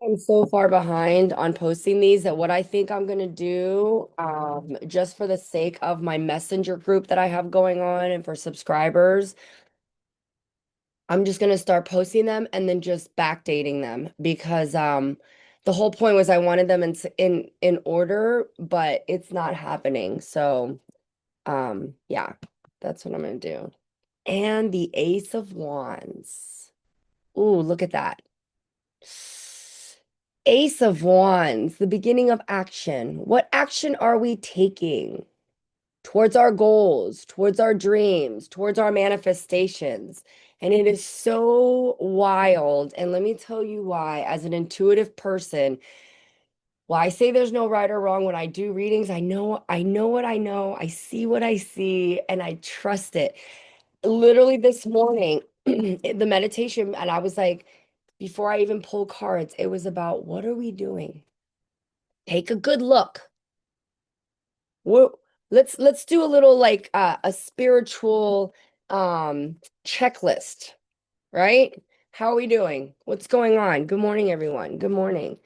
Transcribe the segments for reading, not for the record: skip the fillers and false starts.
I'm so far behind on posting these that what I think I'm gonna do, just for the sake of my messenger group that I have going on and for subscribers, I'm just gonna start posting them and then just backdating them because the whole point was I wanted them in order, but it's not happening. So yeah, that's what I'm gonna do. And the Ace of Wands. Ooh, look at that. Ace of Wands, the beginning of action. What action are we taking towards our goals, towards our dreams, towards our manifestations? And it is so wild. And let me tell you why, as an intuitive person, well, I say there's no right or wrong when I do readings. I know what I know. I see what I see, and I trust it. Literally this morning, the meditation, and I was like, before I even pull cards, it was about what are we doing? Take a good look. What let's do a little like a spiritual um checklist, right? How are we doing? What's going on? Good morning, everyone. Good morning.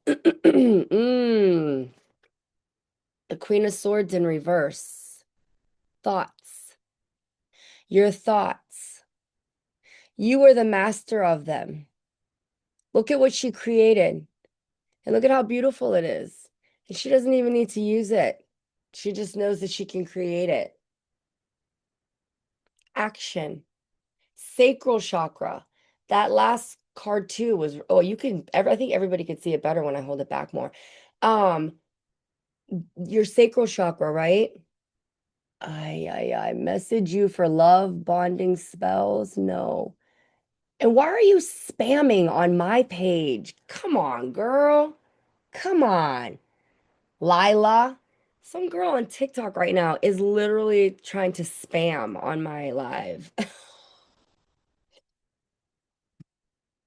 Mm, the Queen of Swords in reverse. Thoughts. Your thoughts. You are the master of them. Look at what she created. And look at how beautiful it is. And she doesn't even need to use it. She just knows that she can create it. Action, sacral chakra. That last card too was, oh, you can, I think everybody could see it better when I hold it back more. Um, your sacral chakra, right? I message you for love bonding spells. No. And why are you spamming on my page? Come on, girl. Come on. Lila, some girl on TikTok right now is literally trying to spam on my live.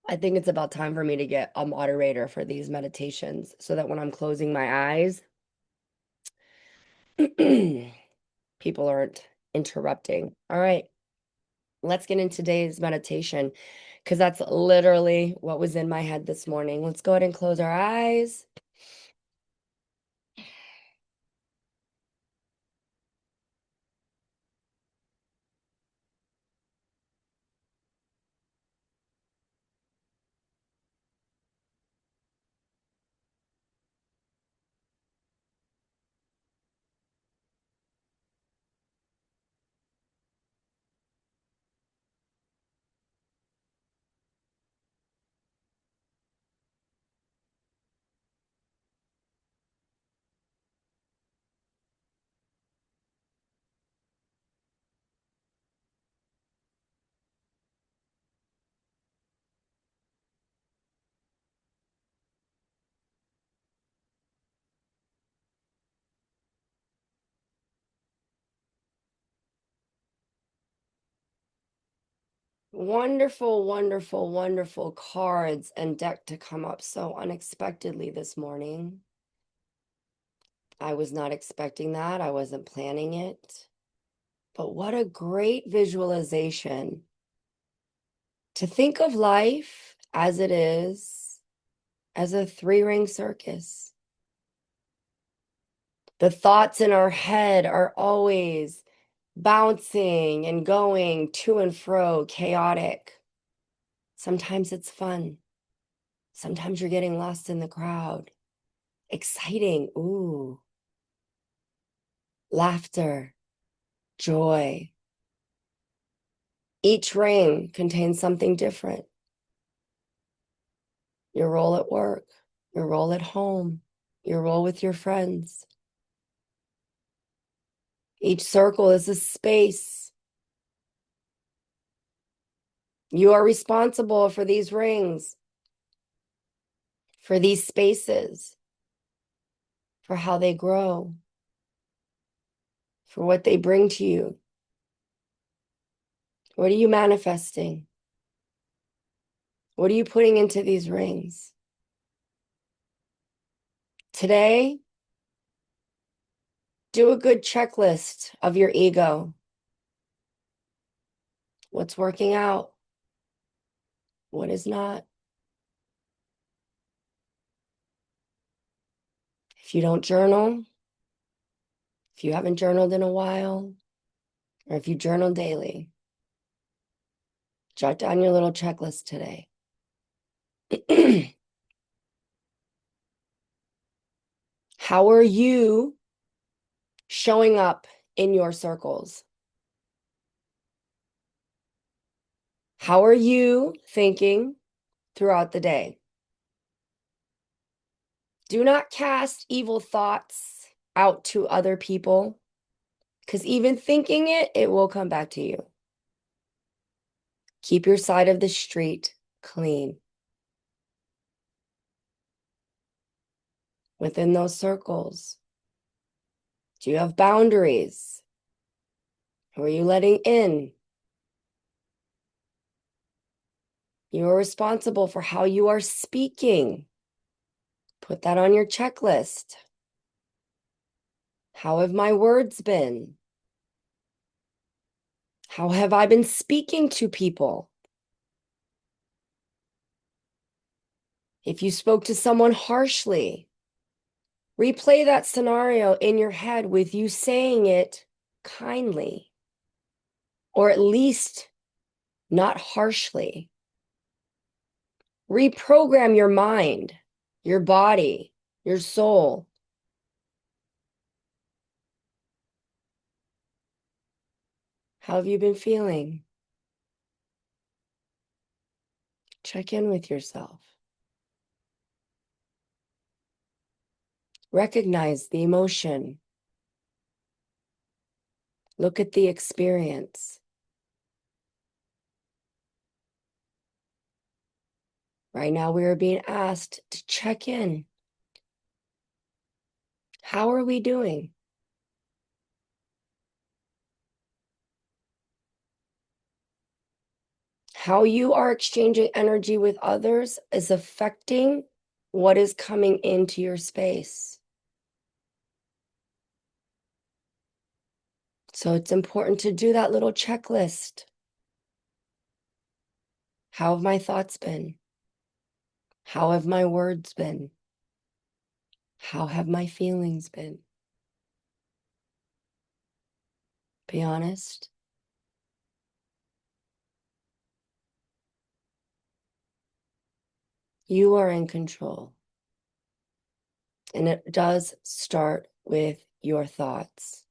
I think it's about time for me to get a moderator for these meditations so that when I'm closing my eyes, people aren't interrupting. All right, let's get into today's meditation because that's literally what was in my head this morning. Let's go ahead and close our eyes. Wonderful, wonderful, wonderful cards and deck to come up so unexpectedly this morning. I was not expecting that. I wasn't planning it. But what a great visualization to think of life as it is, as a three-ring circus. The thoughts in our head are always bouncing and going to and fro, chaotic. Sometimes it's fun. Sometimes you're getting lost in the crowd. Exciting. Ooh, laughter, joy. Each ring contains something different. Your role at work, your role at home, your role with your friends. Each circle is a space. You are responsible for these rings, for these spaces, for how they grow, for what they bring to you. What are you manifesting? What are you putting into these rings? Today, do a good checklist of your ego. What's working out? What is not? If you don't journal, if you haven't journaled in a while, or if you journal daily, jot down your little checklist today. How are you showing up in your circles? How are you thinking throughout the day? Do not cast evil thoughts out to other people, because even thinking it, it will come back to you. Keep your side of the street clean. Within those circles, do you have boundaries? Who are you letting in? You are responsible for how you are speaking. Put that on your checklist. How have my words been? How have I been speaking to people? If you spoke to someone harshly, replay that scenario in your head with you saying it kindly, or at least not harshly. Reprogram your mind, your body, your soul. How have you been feeling? Check in with yourself. Recognize the emotion. Look at the experience. Right now, we are being asked to check in. How are we doing? How you are exchanging energy with others is affecting what is coming into your space. So it's important to do that little checklist. How have my thoughts been? How have my words been? How have my feelings been? Be honest. You are in control. And it does start with your thoughts.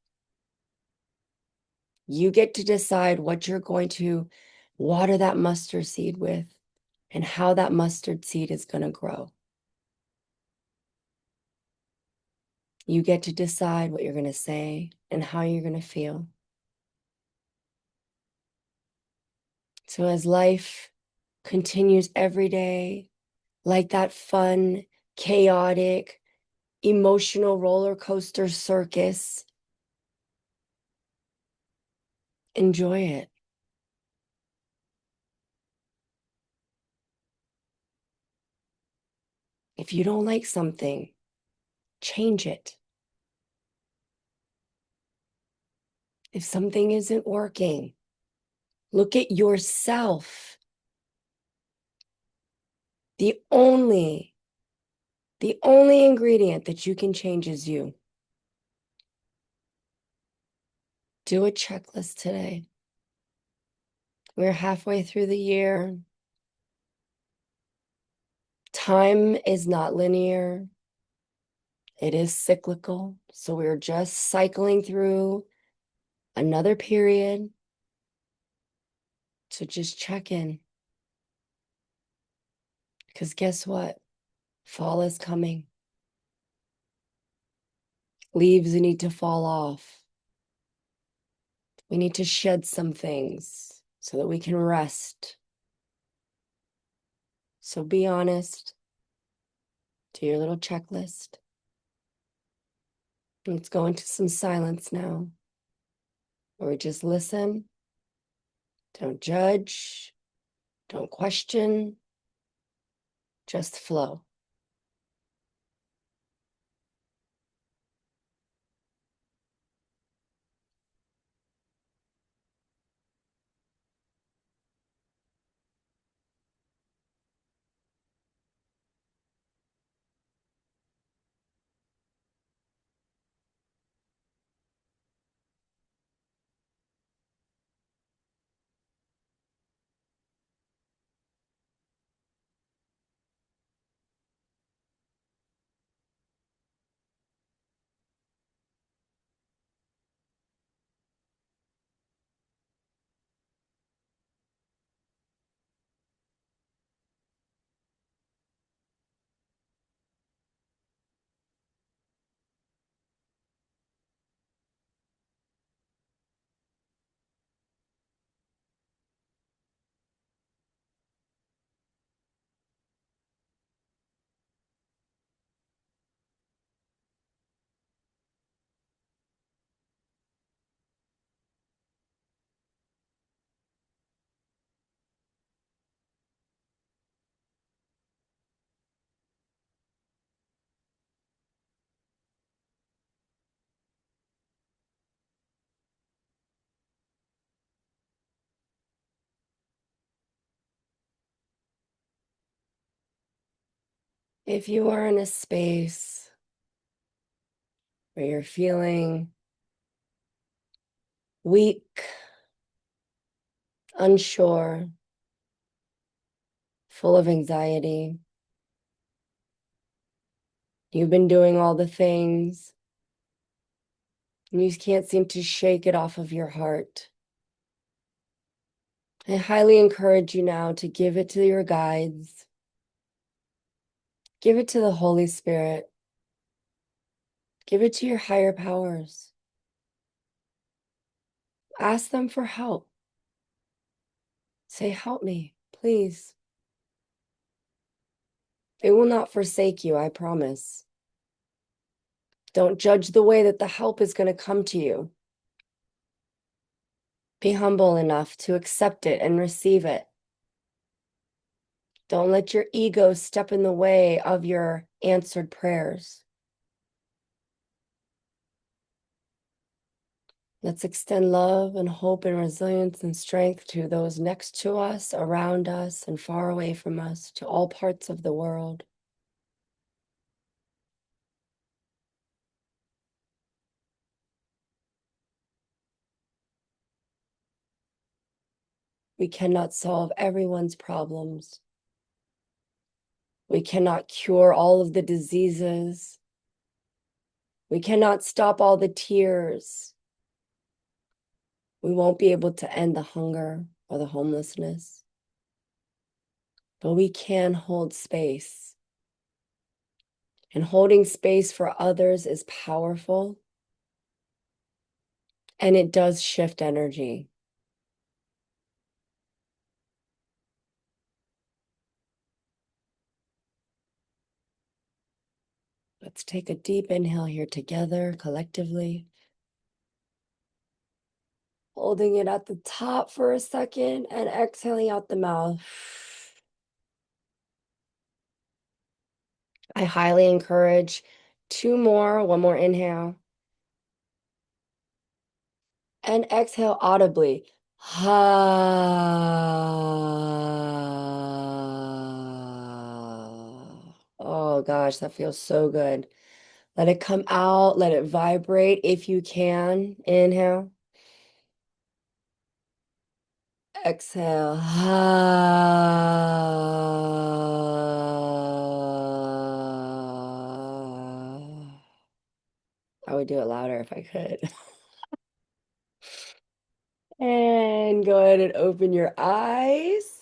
You get to decide what you're going to water that mustard seed with and how that mustard seed is going to grow. You get to decide what you're going to say and how you're going to feel. So as life continues every day, like that fun, chaotic, emotional roller coaster circus, enjoy it. If you don't like something, change it. If something isn't working, look at yourself. The only ingredient that you can change is you. Do a checklist today. We're halfway through the year. Time is not linear. It is cyclical. So we're just cycling through another period. So just check in. Because guess what? Fall is coming. Leaves need to fall off. We need to shed some things so that we can rest. So be honest. Do your little checklist. Let's go into some silence now, where we just listen. Don't judge. Don't question. Just flow. If you are in a space where you're feeling weak, unsure, full of anxiety, you've been doing all the things, and you can't seem to shake it off of your heart, I highly encourage you now to give it to your guides, give it to the Holy Spirit, give it to your higher powers. Ask them for help. Say, help me, please. They will not forsake you, I promise. Don't judge the way that the help is going to come to you. Be humble enough to accept it and receive it. Don't let your ego step in the way of your answered prayers. Let's extend love and hope and resilience and strength to those next to us, around us, and far away from us, to all parts of the world. We cannot solve everyone's problems. We cannot cure all of the diseases. We cannot stop all the tears. We won't be able to end the hunger or the homelessness, but we can hold space. And holding space for others is powerful, and it does shift energy. Let's take a deep inhale here together, collectively. Holding it at the top for a second and exhaling out the mouth. I highly encourage one more inhale. And exhale audibly. Oh gosh, that feels so good. Let it come out, let it vibrate if you can. Inhale. Exhale. I would do it louder if I could. And go ahead and open your eyes.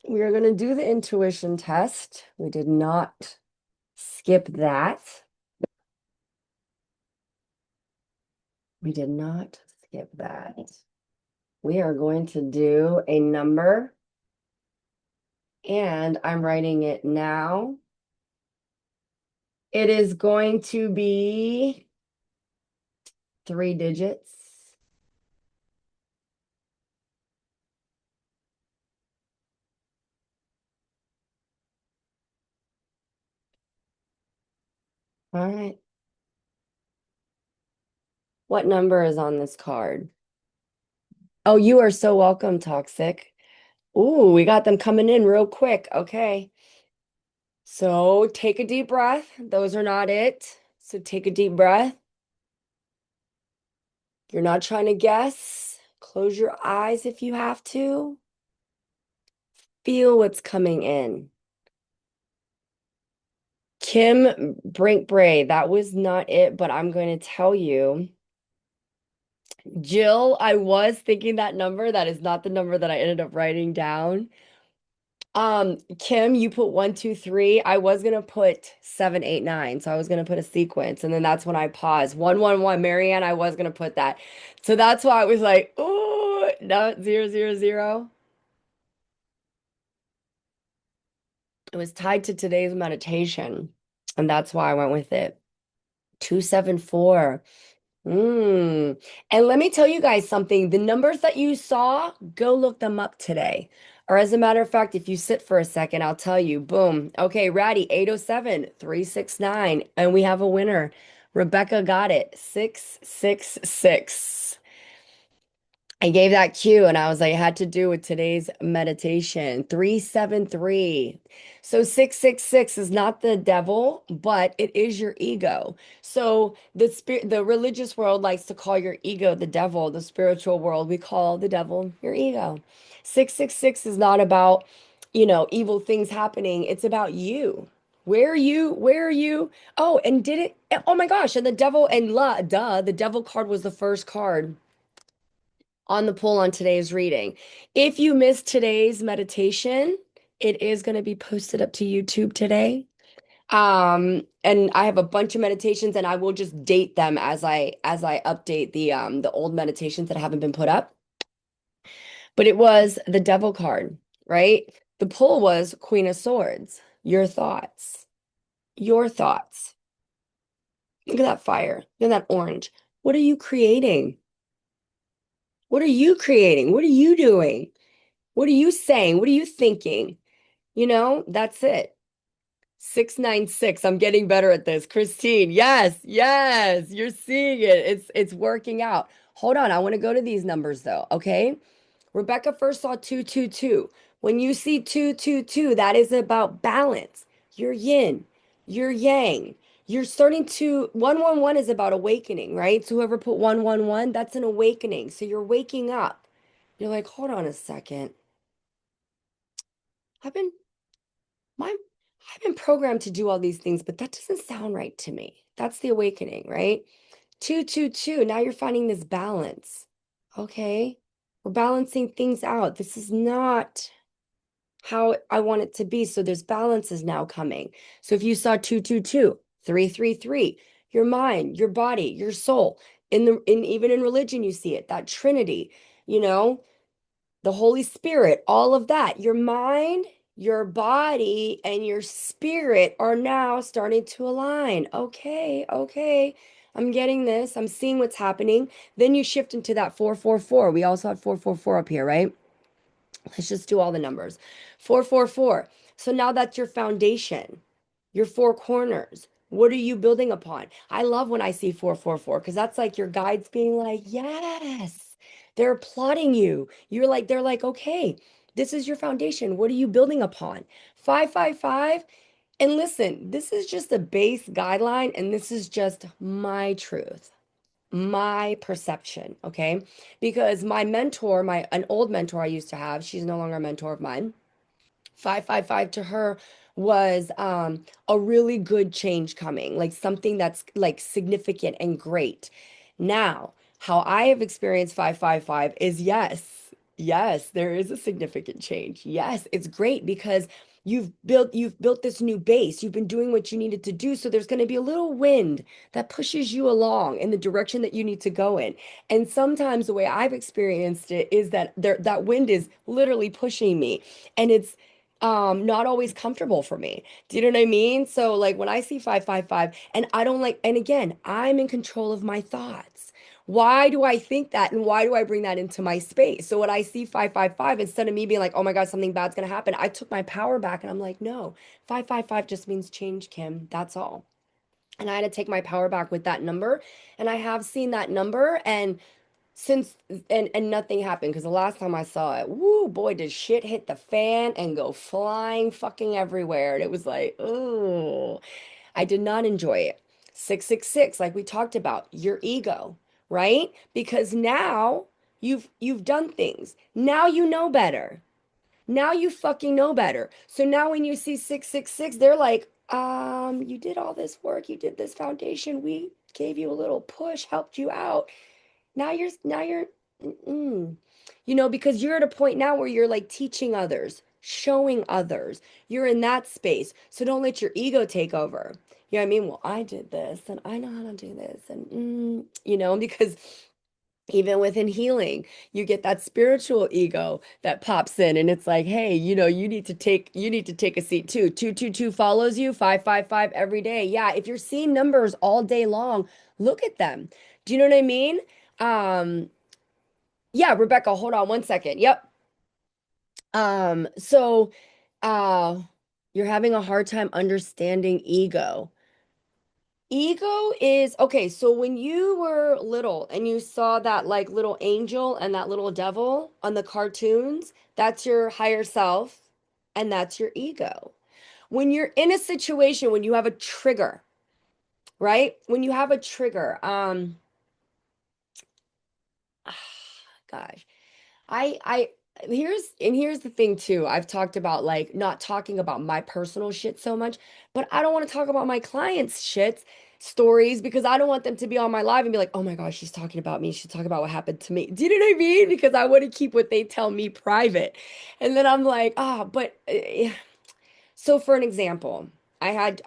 We are going to do the intuition test. We did not skip that. We did not skip that. We are going to do a number, and I'm writing it now. It is going to be 3 digits. All right. What number is on this card? Oh, you are so welcome, Toxic. Ooh, we got them coming in real quick. Okay. So take a deep breath. Those are not it. So take a deep breath. You're not trying to guess. Close your eyes if you have to. Feel what's coming in. Kim Brinkbray, that was not it, but I'm going to tell you. Jill, I was thinking that number. That is not the number that I ended up writing down. Kim, you put 1, 2, 3. I was gonna put 7, 8, 9. So I was gonna put a sequence, and then that's when I paused. 1, 1, 1. Marianne, I was gonna put that. So that's why I was like, oh, no, 0, 0, 0. It was tied to today's meditation, and that's why I went with it. 2, 7, 4. And let me tell you guys something. The numbers that you saw, go look them up today. Or as a matter of fact, if you sit for a second, I'll tell you. Boom. Okay, Ratty, 807, 369. And we have a winner. Rebecca got it. 666. I gave that cue and I was like, it had to do with today's meditation. 373. So 666 is not the devil, but it is your ego. So the religious world likes to call your ego the devil. The spiritual world, we call the devil your ego. 666 is not about, evil things happening. It's about you. Where are you? Where are you? Oh, and did it? Oh my gosh. And the devil and the devil card was the first card on the poll on today's reading. If you missed today's meditation, it is going to be posted up to YouTube today. And I have a bunch of meditations and I will just date them as I update the old meditations that haven't been put up. But it was the devil card, right? The poll was Queen of Swords. Your thoughts. Your thoughts. Look at that fire. Look at that orange. What are you creating? What are you creating? What are you doing? What are you saying? What are you thinking? That's it. 696. I'm getting better at this. Christine, yes, yes, you're seeing it. It's working out. Hold on, I want to go to these numbers though, okay? Rebecca first saw 222. When you see 222, that is about balance. Your yin, your yang. You're starting to 111 is about awakening, right? So whoever put 111, that's an awakening. So you're waking up. You're like, hold on a second. I've been my I've been programmed to do all these things, but that doesn't sound right to me. That's the awakening, right? 222. Now you're finding this balance. Okay. We're balancing things out. This is not how I want it to be. So there's balances now coming. So if you saw 222, 333, your mind, your body, your soul, in even in religion, you see it, that Trinity, you know, the Holy Spirit, all of that. Your mind, your body, and your spirit are now starting to align. Okay, okay. I'm getting this. I'm seeing what's happening. Then you shift into that 444. We also had 444 up here, right? Let's just do all the numbers. 444. So now that's your foundation, your four corners. What are you building upon? I love when I see 444 because that's like your guides being like, yes, they're applauding you. They're like, okay, this is your foundation. What are you building upon? 555. And listen, this is just a base guideline, and this is just my truth, my perception, okay? Because my mentor, an old mentor I used to have, she's no longer a mentor of mine. 555 to her was a really good change coming, like something that's like significant and great. Now, how I have experienced 555 is yes, there is a significant change. Yes, it's great because you've built this new base. You've been doing what you needed to do. So there's going to be a little wind that pushes you along in the direction that you need to go in. And sometimes the way I've experienced it is that that wind is literally pushing me and it's not always comfortable for me. Do you know what I mean? So like when I see 555 and I don't like, and again, I'm in control of my thoughts. Why do I think that and why do I bring that into my space? So when I see 555, instead of me being like, oh my God, something bad's gonna happen, I took my power back and I'm like, no, 555 just means change, Kim. That's all. And I had to take my power back with that number. And I have seen that number since and nothing happened because the last time I saw it, woo boy, did shit hit the fan and go flying fucking everywhere. And it was like, oh, I did not enjoy it. 666, like we talked about, your ego, right? Because now you've done things. Now you know better. Now you fucking know better. So now when you see 666, they're like, you did all this work, you did this foundation, we gave you a little push, helped you out. Now you're mm-mm. Because you're at a point now where you're like teaching others, showing others. You're in that space. So don't let your ego take over. You know what I mean? Well, I did this and I know how to do this. And, because even within healing, you get that spiritual ego that pops in and it's like, hey, you need to take a seat too. 222 follows you, 555 every day. Yeah, if you're seeing numbers all day long, look at them. Do you know what I mean? Um, yeah, Rebecca, hold on one second. Yep. So uh you're having a hard time understanding ego. Ego is okay. So when you were little and you saw that like little angel and that little devil on the cartoons, that's your higher self and that's your ego. When you're in a situation, when you have a trigger, right? When you have a trigger, gosh, I here's the thing too. I've talked about like not talking about my personal shit so much, but I don't want to talk about my clients' shits stories because I don't want them to be on my live and be like, oh my gosh, she's talking about me. She's talking about what happened to me. Do you know what I mean? Because I want to keep what they tell me private. And then I'm like, but so for an example, I had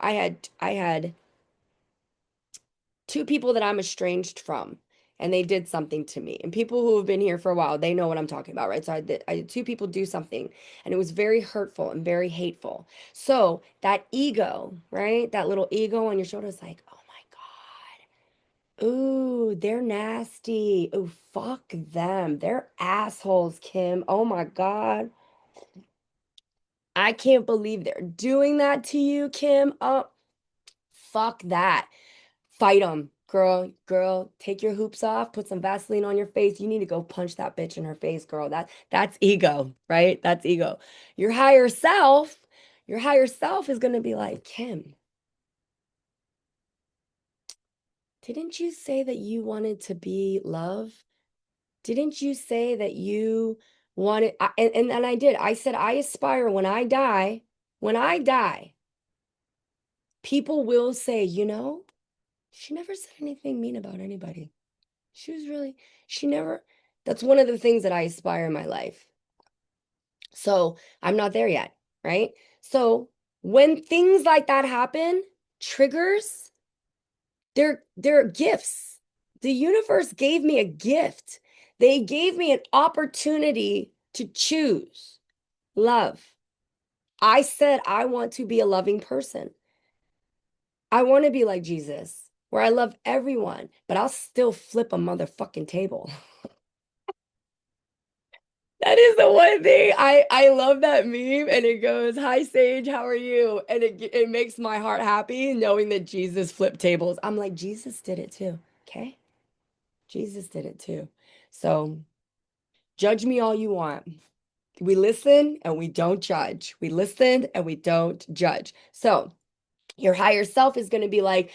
two people that I'm estranged from, and they did something to me. And people who have been here for a while, they know what I'm talking about, right? So I did two people do something, and it was very hurtful and very hateful. So that ego, right? That little ego on your shoulder is like, oh my God. Ooh, they're nasty. Ooh, fuck them. They're assholes, Kim. Oh my God. I can't believe they're doing that to you, Kim. Oh, fuck that. Fight them, girl. Girl, take your hoops off, put some Vaseline on your face. You need to go punch that bitch in her face, girl. That's ego, right? That's ego. Your higher self, your higher self is gonna be like, Kim, didn't you say that you wanted to be love? Didn't you say that you wanted and I did. I said I aspire when I die, people will say, you know, she never said anything mean about anybody. She was really, she never, that's one of the things that I aspire in my life. So I'm not there yet, right? So when things like that happen, triggers, they're gifts. The universe gave me a gift. They gave me an opportunity to choose love. I said I want to be a loving person. I want to be like Jesus, where I love everyone, but I'll still flip a motherfucking table. That is the one thing I love that meme and it goes, "Hi Sage, how are you?" And it makes my heart happy knowing that Jesus flipped tables. I'm like, Jesus did it too. Okay? Jesus did it too. So, judge me all you want. We listen and we don't judge. We listen and we don't judge. So, your higher self is going to be like,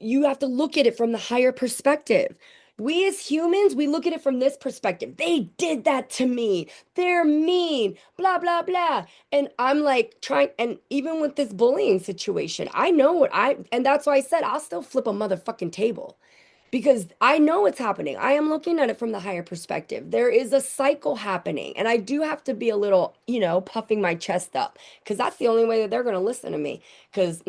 you have to look at it from the higher perspective. We as humans, we look at it from this perspective. They did that to me. They're mean, blah, blah, blah. And I'm like trying, and even with this bullying situation, I know and that's why I said I'll still flip a motherfucking table because I know it's happening. I am looking at it from the higher perspective. There is a cycle happening, and I do have to be a little, puffing my chest up because that's the only way that they're going to listen to me. Because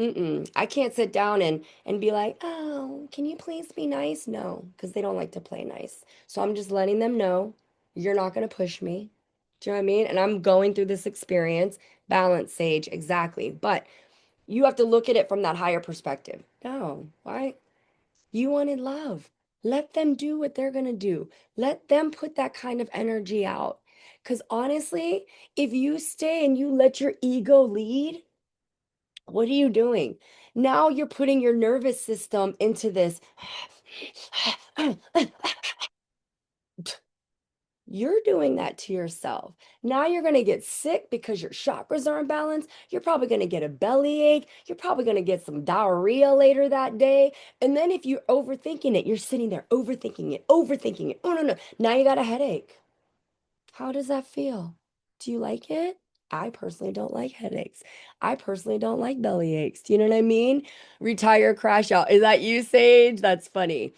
I can't sit down and be like, oh, can you please be nice? No, because they don't like to play nice. So I'm just letting them know you're not going to push me. Do you know what I mean? And I'm going through this experience. Balance, Sage, exactly. But you have to look at it from that higher perspective. No, why? You wanted love. Let them do what they're going to do. Let them put that kind of energy out. Because honestly, if you stay and you let your ego lead, what are you doing? Now you're putting your nervous system into this. You're doing that to yourself. Now you're going to get sick because your chakras are imbalanced. You're probably going to get a bellyache. You're probably going to get some diarrhea later that day. And then if you're overthinking it, you're sitting there overthinking it, overthinking it. Oh, no, no. Now you got a headache. How does that feel? Do you like it? I personally don't like headaches. I personally don't like belly aches. Do you know what I mean? Retire, crash out. Is that you, Sage? That's funny.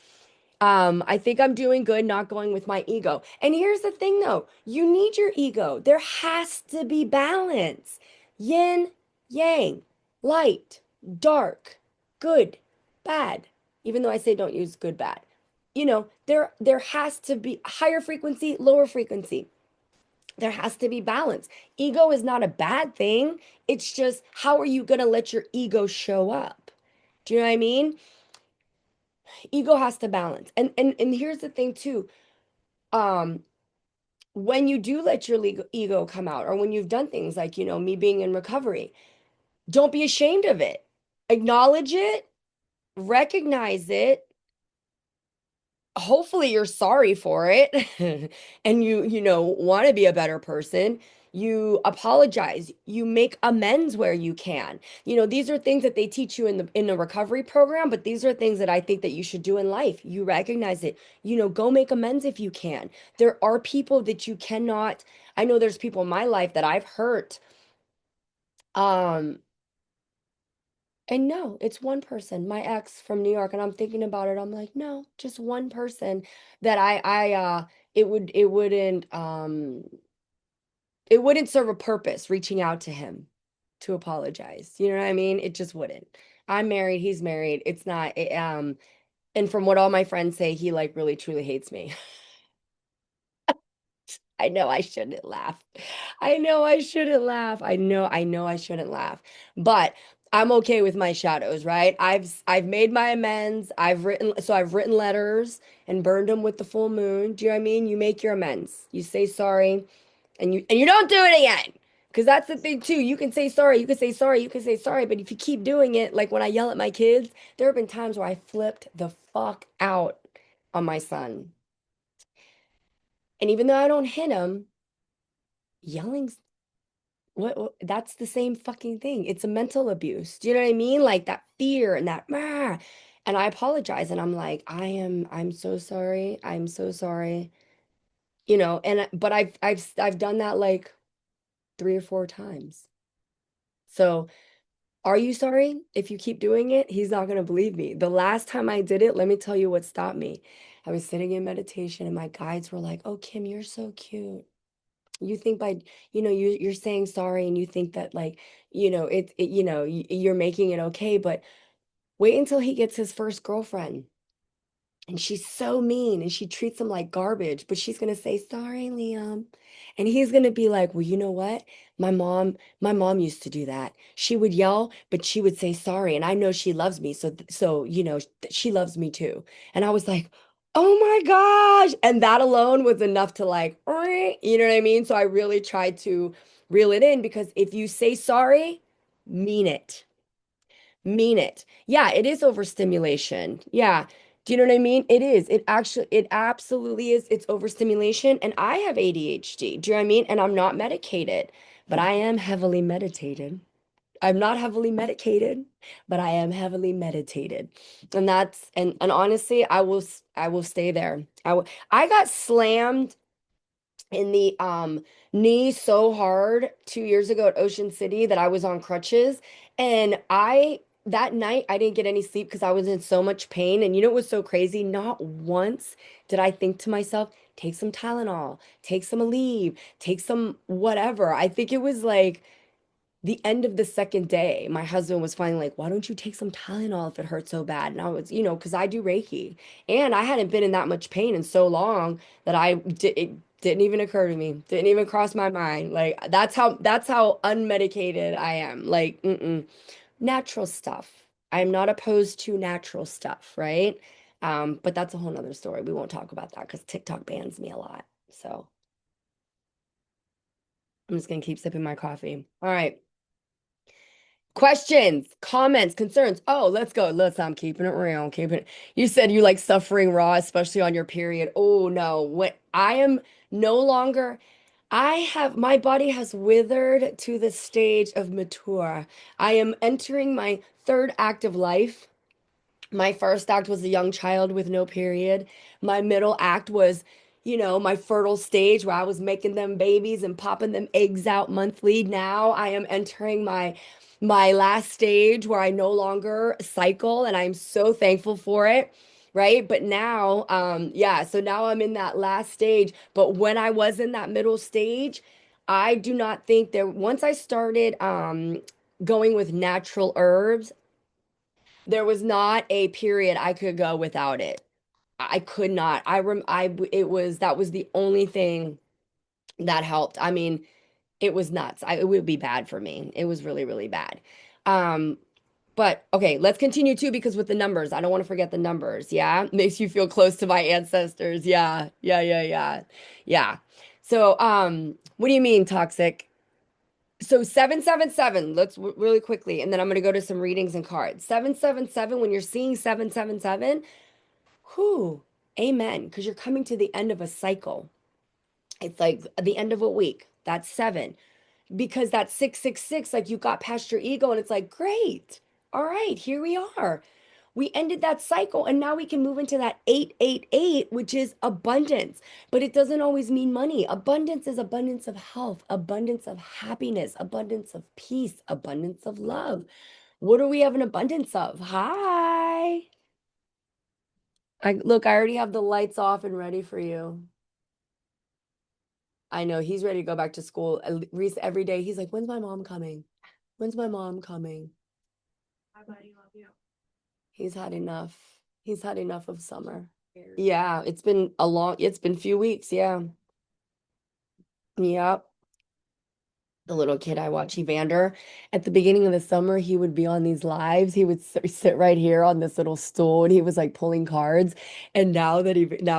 I think I'm doing good not going with my ego. And here's the thing though, you need your ego. There has to be balance. Yin, yang, light, dark, good, bad. Even though I say don't use good, bad. There has to be higher frequency, lower frequency. There has to be balance. Ego is not a bad thing. It's just how are you going to let your ego show up? Do you know what I mean? Ego has to balance. And here's the thing too. Um, when you do let your ego come out, or when you've done things like, me being in recovery, don't be ashamed of it. Acknowledge it recognize it. Hopefully you're sorry for it and you want to be a better person. You apologize, you make amends where you can. These are things that they teach you in the recovery program, but these are things that I think that you should do in life. You recognize it, go make amends if you can. There are people that you cannot. I know there's people in my life that I've hurt. um and no, it's one person, my ex from New York, and I'm thinking about it. I'm like, no, just one person that it wouldn't serve a purpose reaching out to him to apologize. You know what I mean? It just wouldn't. I'm married, he's married. It's not and from what all my friends say, he like really truly hates me. I know I shouldn't laugh. I know I shouldn't laugh. I know I shouldn't laugh. But I'm okay with my shadows, right? I've made my amends. I've written letters and burned them with the full moon. Do you know what I mean? You make your amends. You say sorry and you don't do it again. Because that's the thing too. You can say sorry, you can say sorry, you can say sorry, but if you keep doing it, like when I yell at my kids, there have been times where I flipped the fuck out on my son. And even though I don't hit him, yelling's that's the same fucking thing. It's a mental abuse. Do you know what I mean? Like that fear and that "Mah." And I apologize and I'm like, I'm so sorry. I'm so sorry. But I've done that like 3 or 4 times. So, are you sorry? If you keep doing it, he's not going to believe me. The last time I did it, let me tell you what stopped me. I was sitting in meditation and my guides were like, "Oh, Kim, you're so cute. You think by, you're saying sorry and you think that like, you're making it okay, but wait until he gets his first girlfriend. And she's so mean and she treats him like garbage, but she's gonna say, sorry, Liam. And he's gonna be like, well, you know what? My mom used to do that. She would yell, but she would say sorry. And I know she loves me. So, she loves me too. And I was like, oh my gosh. And that alone was enough to like, you know what I mean? So I really tried to reel it in because if you say sorry, mean it. Mean it. Yeah, it is overstimulation. Yeah. Do you know what I mean? It is. It absolutely is. It's overstimulation. And I have ADHD. Do you know what I mean? And I'm not medicated, but I am heavily meditated. I'm not heavily medicated, but I am heavily meditated. And honestly, I will stay there. I got slammed in the knee so hard 2 years ago at Ocean City that I was on crutches. And that night I didn't get any sleep because I was in so much pain. And you know what was so crazy? Not once did I think to myself, take some Tylenol, take some Aleve, take some whatever. I think it was like the end of the second day, my husband was finally like, why don't you take some Tylenol if it hurts so bad? And I was, because I do Reiki and I hadn't been in that much pain in so long that it didn't even occur to me, didn't even cross my mind. Like that's how unmedicated I am. Like, natural stuff. I'm not opposed to natural stuff, right? But that's a whole nother story. We won't talk about that because TikTok bans me a lot. So I'm just gonna keep sipping my coffee. All right. Questions, comments, concerns. Oh, let's go. I'm keeping it real. Keeping it. You said you like suffering raw, especially on your period. Oh no. What I am no longer, my body has withered to the stage of mature. I am entering my third act of life. My first act was a young child with no period. My middle act was, my fertile stage where I was making them babies and popping them eggs out monthly. Now I am entering my last stage where I no longer cycle and I'm so thankful for it. Right. But now, yeah, so now I'm in that last stage. But when I was in that middle stage, I do not think once I started going with natural herbs, there was not a period I could go without it. I could not. It was, that was the only thing that helped. I mean, it was nuts. It would be bad for me. It was really, really bad. Um, but okay, let's continue too, because with the numbers, I don't want to forget the numbers. Yeah. Makes you feel close to my ancestors. Yeah. Yeah. Yeah. Yeah. Yeah. So, what do you mean toxic? So 777, let's really quickly, and then I'm going to go to some readings and cards. 777, when you're seeing 777, whoo, amen, because you're coming to the end of a cycle. It's like the end of a week. That's seven. Because that's 666, like you got past your ego, and it's like, great. All right, here we are. We ended that cycle, and now we can move into that 888, which is abundance. But it doesn't always mean money. Abundance is abundance of health, abundance of happiness, abundance of peace, abundance of love. What do we have an abundance of? Hi. Look, I already have the lights off and ready for you. I know he's ready to go back to school. Reese, every day, he's like, when's my mom coming? When's my mom coming? Hi, buddy. Love you. He's had enough. He's had enough of summer. Yeah, it's been a few weeks. Yeah. Yep. The little kid I watch, Evander, at the beginning of the summer, he would be on these lives. He would sit right here on this little stool and he was like pulling cards. And now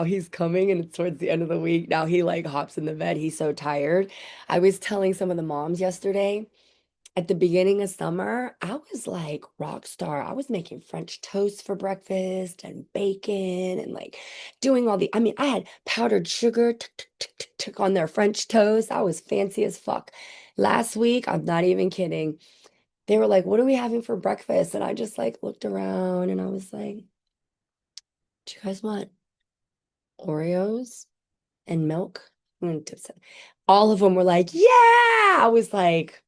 he's coming and it's towards the end of the week. Now he like hops in the bed. He's so tired. I was telling some of the moms yesterday. At the beginning of summer, I was like rock star. I was making French toast for breakfast and bacon and like doing I mean, I had powdered sugar on their French toast. I was fancy as fuck. Last week, I'm not even kidding. They were like, "What are we having for breakfast?" And I just like looked around and I was like, "Do you guys want Oreos and milk?" All of them were like, "Yeah." I was like,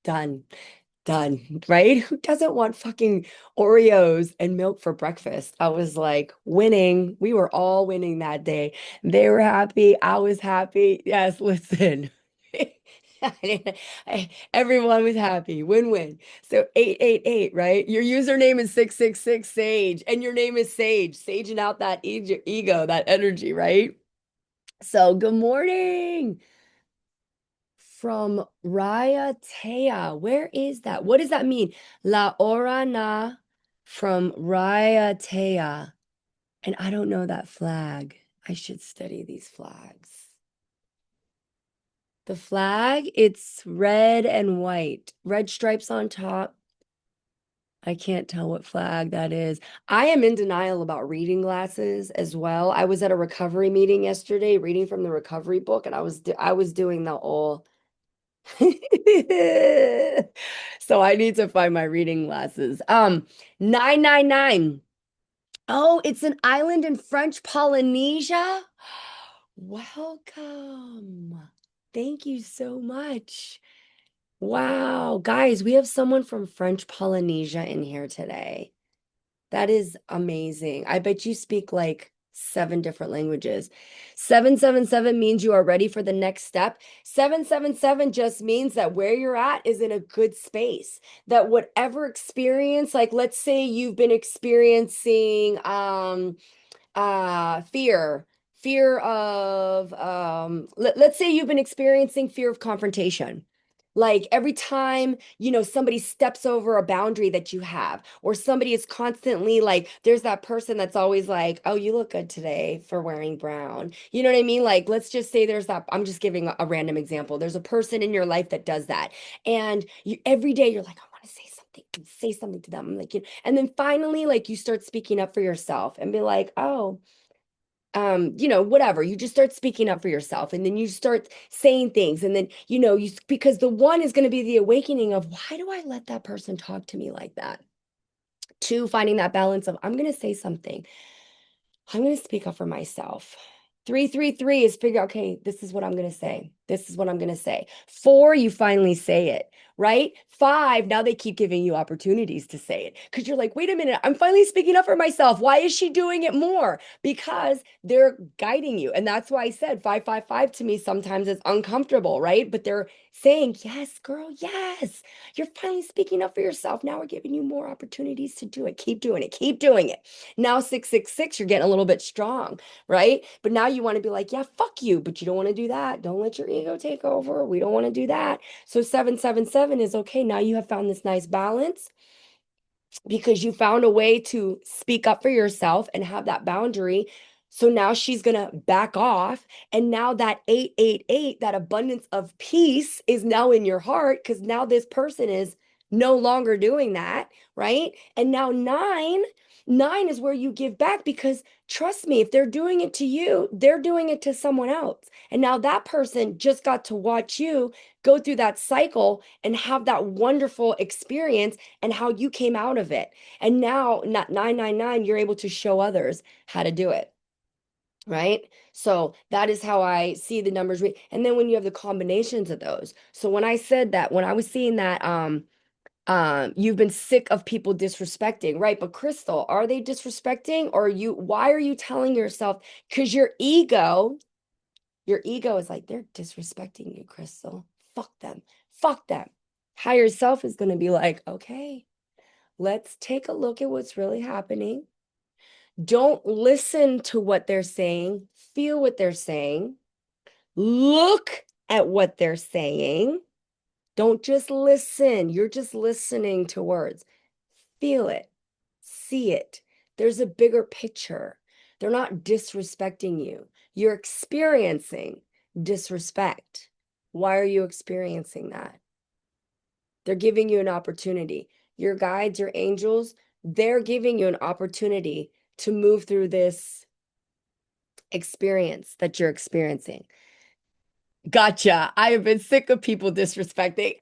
done. Done, right? Who doesn't want fucking Oreos and milk for breakfast? I was like, winning. We were all winning that day. They were happy. I was happy. Yes, listen. Everyone was happy. Win-win. So 888, right? Your username is 666 Sage, and your name is Sage, saging out that ego, that energy, right? So good morning from Raiatea. Where is that? What does that mean? La Orana from Raiatea. And I don't know that flag. I should study these flags. The flag, it's red and white, red stripes on top. I can't tell what flag that is. I am in denial about reading glasses as well. I was at a recovery meeting yesterday, reading from the recovery book, and I was doing the all. So I need to find my reading glasses. 999. Oh, it's an island in French Polynesia. Welcome. Thank you so much. Wow, guys, we have someone from French Polynesia in here today. That is amazing. I bet you speak like seven different languages. 777 means you are ready for the next step. 777 just means that where you're at is in a good space. That whatever experience, like let's say you've been experiencing fear of let's say you've been experiencing fear of confrontation, like every time somebody steps over a boundary that you have, or somebody is constantly like, there's that person that's always like, oh, you look good today for wearing brown, you know what I mean? Like, let's just say there's that, I'm just giving a random example, there's a person in your life that does that, and you every day you're like, I want to say something to them. I'm like, and then finally, like, you start speaking up for yourself and be like, oh, whatever, you just start speaking up for yourself, and then you start saying things, and then because the one is going to be the awakening of, why do I let that person talk to me like that? Two, finding that balance of, I'm going to say something, I'm going to speak up for myself. 333 is figure, okay, this is what I'm going to say. This is what I'm going to say. Four, you finally say it, right? Five, now they keep giving you opportunities to say it because you're like, wait a minute, I'm finally speaking up for myself. Why is she doing it more? Because they're guiding you. And that's why I said 555 to me sometimes is uncomfortable, right? But they're saying, yes, girl, yes, you're finally speaking up for yourself. Now we're giving you more opportunities to do it. Keep doing it. Keep doing it. Now 666, you're getting a little bit strong, right? But now you want to be like, yeah, fuck you, but you don't want to do that. Don't let your ego take over. We don't want to do that. So 777 is okay. Now you have found this nice balance because you found a way to speak up for yourself and have that boundary. So now she's going to back off. And now that 888, that abundance of peace is now in your heart because now this person is no longer doing that, right? And now nine is where you give back because trust me, if they're doing it to you, they're doing it to someone else. And now that person just got to watch you go through that cycle and have that wonderful experience and how you came out of it. And now, not 999, you're able to show others how to do it. Right. So that is how I see the numbers. And then when you have the combinations of those. So when I said that, when I was seeing that, you've been sick of people disrespecting, right? But Crystal, are they disrespecting or why are you telling yourself? Because your ego is like, they're disrespecting you, Crystal. Fuck them. Fuck them. Higher self is going to be like, okay, let's take a look at what's really happening. Don't listen to what they're saying. Feel what they're saying. Look at what they're saying. Don't just listen. You're just listening to words. Feel it. See it. There's a bigger picture. They're not disrespecting you. You're experiencing disrespect. Why are you experiencing that? They're giving you an opportunity. Your guides, your angels, they're giving you an opportunity to move through this experience that you're experiencing. Gotcha. I have been sick of people disrespecting.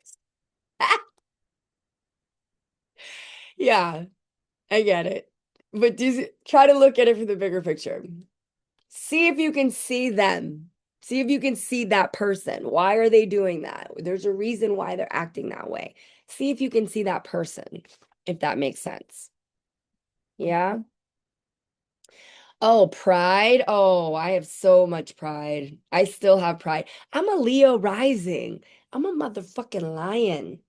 Yeah, I get it. But try to look at it from the bigger picture. See if you can see them. See if you can see that person. Why are they doing that? There's a reason why they're acting that way. See if you can see that person, if that makes sense. Yeah. Oh, pride. Oh, I have so much pride. I still have pride. I'm a Leo rising. I'm a motherfucking lion.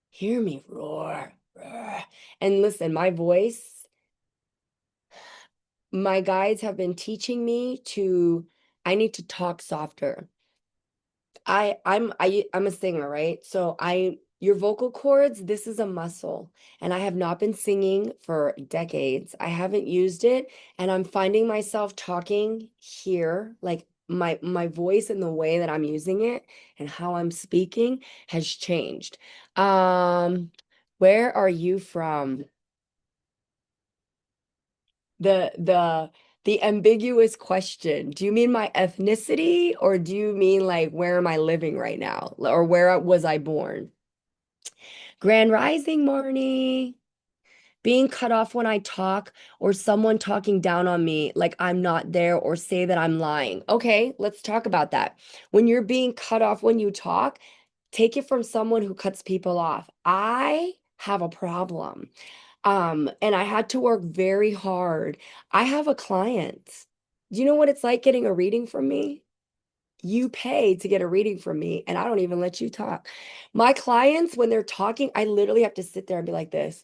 Hear me roar. Roar. And listen, my voice, my guides have been teaching me I need to talk softer. I'm a singer, right? So your vocal cords, this is a muscle. And I have not been singing for decades. I haven't used it, and I'm finding myself talking here, like my voice and the way that I'm using it and how I'm speaking has changed. Where are you from? The ambiguous question. Do you mean my ethnicity or do you mean like where am I living right now? Or where was I born? Grand Rising, Marnie. Being cut off when I talk or someone talking down on me like I'm not there or say that I'm lying. Okay, let's talk about that. When you're being cut off when you talk, take it from someone who cuts people off. I have a problem. And I had to work very hard. I have a client. Do you know what it's like getting a reading from me? You pay to get a reading from me, and I don't even let you talk. My clients, when they're talking, I literally have to sit there and be like this.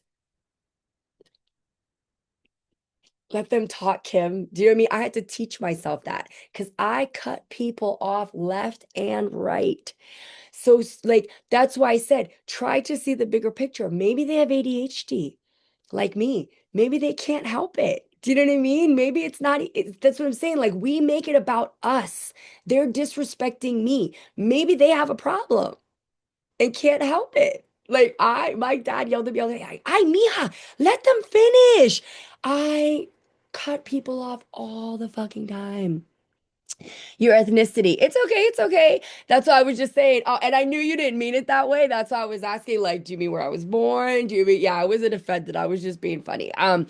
Let them talk, Kim. Do you know what I mean? I had to teach myself that because I cut people off left and right. So, like, that's why I said, try to see the bigger picture. Maybe they have ADHD like me. Maybe they can't help it. Do you know what I mean? Maybe it's not, that's what I'm saying. Like, we make it about us. They're disrespecting me. Maybe they have a problem and can't help it. Like, my dad yelled at me all the day, Mija, let them finish. I cut people off all the fucking time. Your ethnicity. It's okay. It's okay. That's what I was just saying. Oh, and I knew you didn't mean it that way. That's why I was asking, like, do you mean where I was born? Do you mean, yeah, I wasn't offended. I was just being funny. My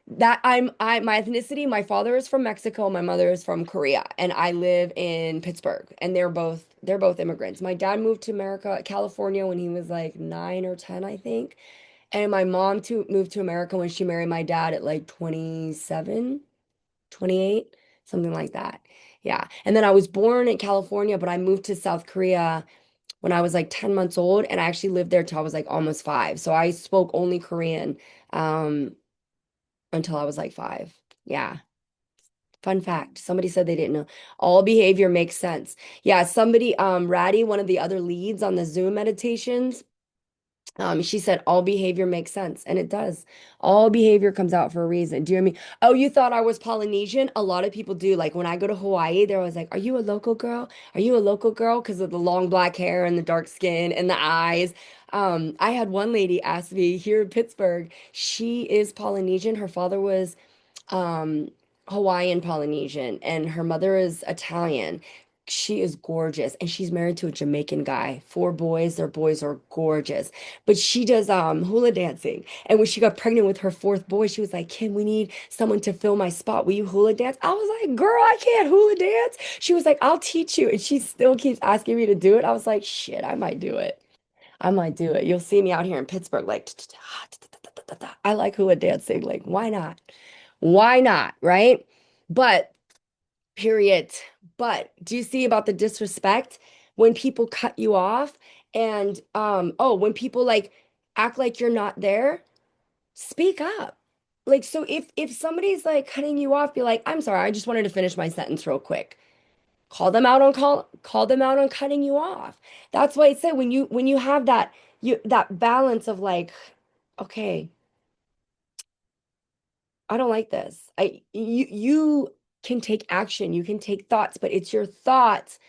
ethnicity, my father is from Mexico, my mother is from Korea, and I live in Pittsburgh, and they're both immigrants. My dad moved to America, California when he was like 9 or 10, I think. And my mom moved to America when she married my dad at like 27, 28, something like that. Yeah. And then I was born in California, but I moved to South Korea when I was like 10 months old, and I actually lived there till I was like almost 5. So I spoke only Korean until I was like 5. Yeah. Fun fact. Somebody said they didn't know. All behavior makes sense. Yeah, somebody, Ratty, one of the other leads on the Zoom meditations, She said all behavior makes sense, and it does. All behavior comes out for a reason. Do you know what I mean? Oh, you thought I was Polynesian? A lot of people do. Like when I go to Hawaii, they're always like, "Are you a local girl? Are you a local girl?" Because of the long black hair and the dark skin and the eyes. I had one lady ask me here in Pittsburgh. She is Polynesian. Her father was um, Hawaiian Polynesian, and her mother is Italian. She is gorgeous, and she's married to a Jamaican guy. Four boys, their boys are gorgeous. But she does hula dancing. And when she got pregnant with her fourth boy, she was like, Kim, we need someone to fill my spot. Will you hula dance? I was like, girl, I can't hula dance. She was like, I'll teach you. And she still keeps asking me to do it. I was like, shit, I might do it. I might do it. You'll see me out here in Pittsburgh, like, I like hula dancing. Like, why not? Why not? Right? But, period. But do you see about the disrespect when people cut you off and, oh, when people like act like you're not there, speak up. Like, so if somebody's like cutting you off, be like, I'm sorry, I just wanted to finish my sentence real quick. Call them out on cutting you off. That's why I say when you have that balance of like, okay, I don't like this. You can take action, you can take thoughts, but it's your thoughts.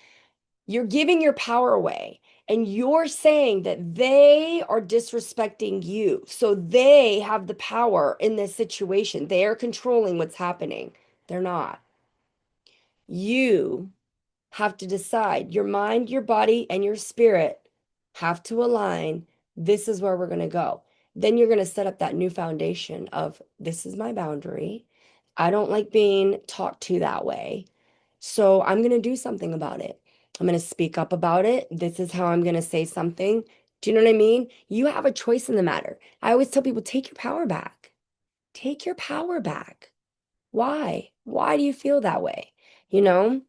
You're giving your power away. And you're saying that they are disrespecting you. So they have the power in this situation. They are controlling what's happening. They're not. You have to decide your mind, your body, and your spirit have to align. This is where we're going to go. Then you're going to set up that new foundation of this is my boundary. I don't like being talked to that way. So I'm going to do something about it. I'm going to speak up about it. This is how I'm going to say something. Do you know what I mean? You have a choice in the matter. I always tell people take your power back. Take your power back. Why? Why do you feel that way? You know?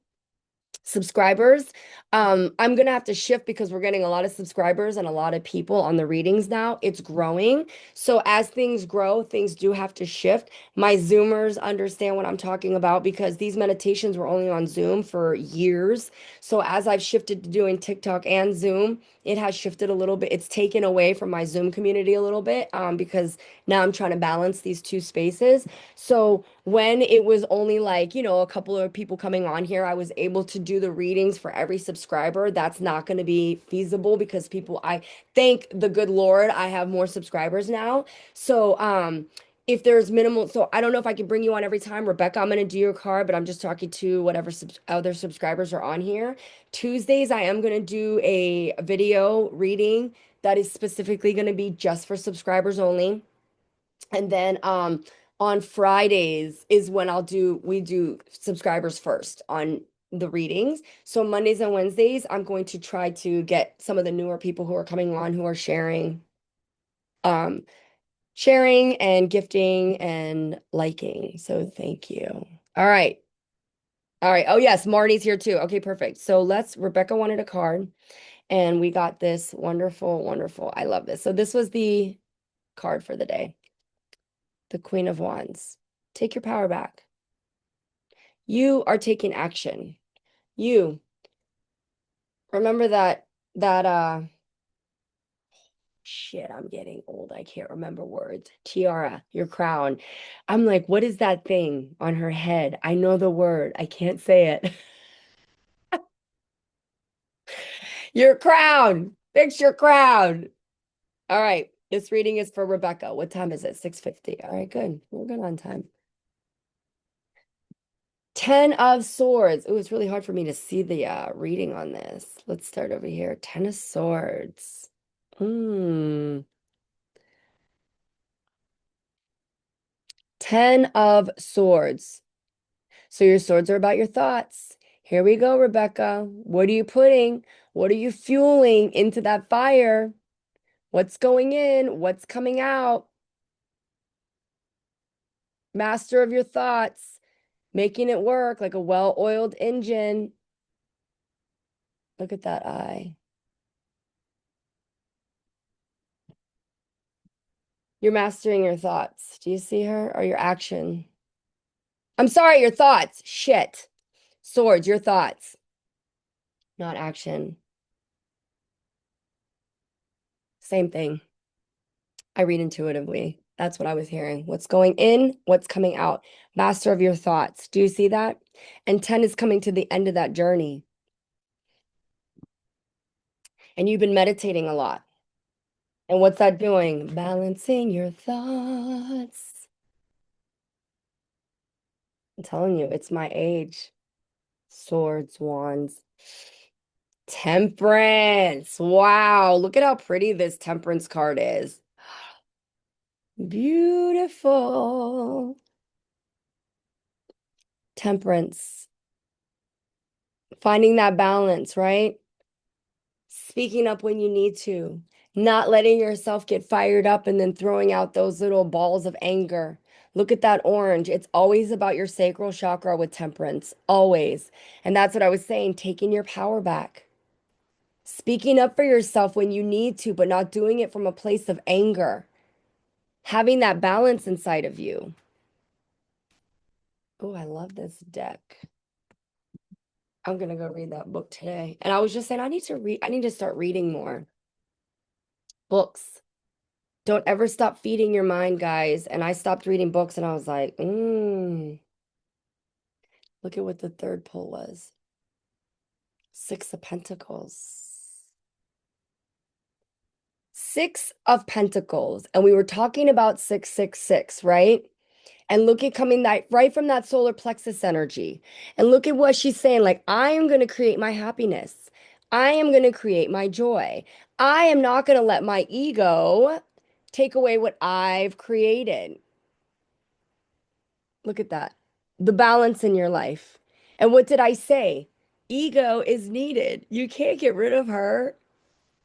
Subscribers. I'm gonna have to shift because we're getting a lot of subscribers and a lot of people on the readings now. It's growing. So as things grow, things do have to shift. My Zoomers understand what I'm talking about because these meditations were only on Zoom for years. So as I've shifted to doing TikTok and Zoom, it has shifted a little bit. It's taken away from my Zoom community a little bit because now I'm trying to balance these two spaces. So when it was only like, a couple of people coming on here, I was able to do the readings for every subscriber. That's not going to be feasible because I thank the good Lord, I have more subscribers now. So, if there's minimal, so I don't know if I can bring you on every time. Rebecca, I'm going to do your card, but I'm just talking to whatever other subscribers are on here. Tuesdays, I am going to do a video reading that is specifically going to be just for subscribers only. And then on Fridays is when we do subscribers first on the readings. So Mondays and Wednesdays, I'm going to try to get some of the newer people who are coming on who are um, sharing and gifting and liking. So thank you. All right. All right. Oh yes, Marnie's here too. Okay, perfect. So Rebecca wanted a card and we got this wonderful, wonderful. I love this. So this was the card for the day. The Queen of Wands. Take your power back. You are taking action. You remember that shit, I'm getting old. I can't remember words. Tiara, your crown. I'm like, what is that thing on her head? I know the word. I can't say it. Your crown. Fix your crown. All right. This reading is for Rebecca. What time is it? 6:50. All right, good. We're good on time. 10 of Swords. Oh, it's really hard for me to see the reading on this. Let's start over here. 10 of Swords. Hmm. 10 of Swords. So your swords are about your thoughts. Here we go, Rebecca. What are you putting? What are you fueling into that fire? What's going in? What's coming out? Master of your thoughts, making it work like a well-oiled engine. Look at that eye. You're mastering your thoughts. Do you see her? Or your action? I'm sorry, your thoughts. Shit. Swords, your thoughts, not action. Same thing. I read intuitively. That's what I was hearing. What's going in, what's coming out. Master of your thoughts. Do you see that? And 10 is coming to the end of that journey. And you've been meditating a lot. And what's that doing? Balancing your thoughts. I'm telling you, it's my age. Swords, wands. Temperance. Wow. Look at how pretty this temperance card is. Beautiful. Temperance. Finding that balance, right? Speaking up when you need to, not letting yourself get fired up and then throwing out those little balls of anger. Look at that orange. It's always about your sacral chakra with temperance, always. And that's what I was saying, taking your power back. Speaking up for yourself when you need to, but not doing it from a place of anger. Having that balance inside of you. Oh, I love this deck. I'm gonna go read that book today. And I was just saying, I need to start reading more books. Don't ever stop feeding your mind, guys. And I stopped reading books and I was like, look at what the third pull was. Six of Pentacles. Six of Pentacles. And we were talking about 666, right? And look at coming that right from that solar plexus energy. And look at what she's saying. Like, I am going to create my happiness. I am going to create my joy. I am not going to let my ego take away what I've created. Look at that. The balance in your life. And what did I say? Ego is needed. You can't get rid of her.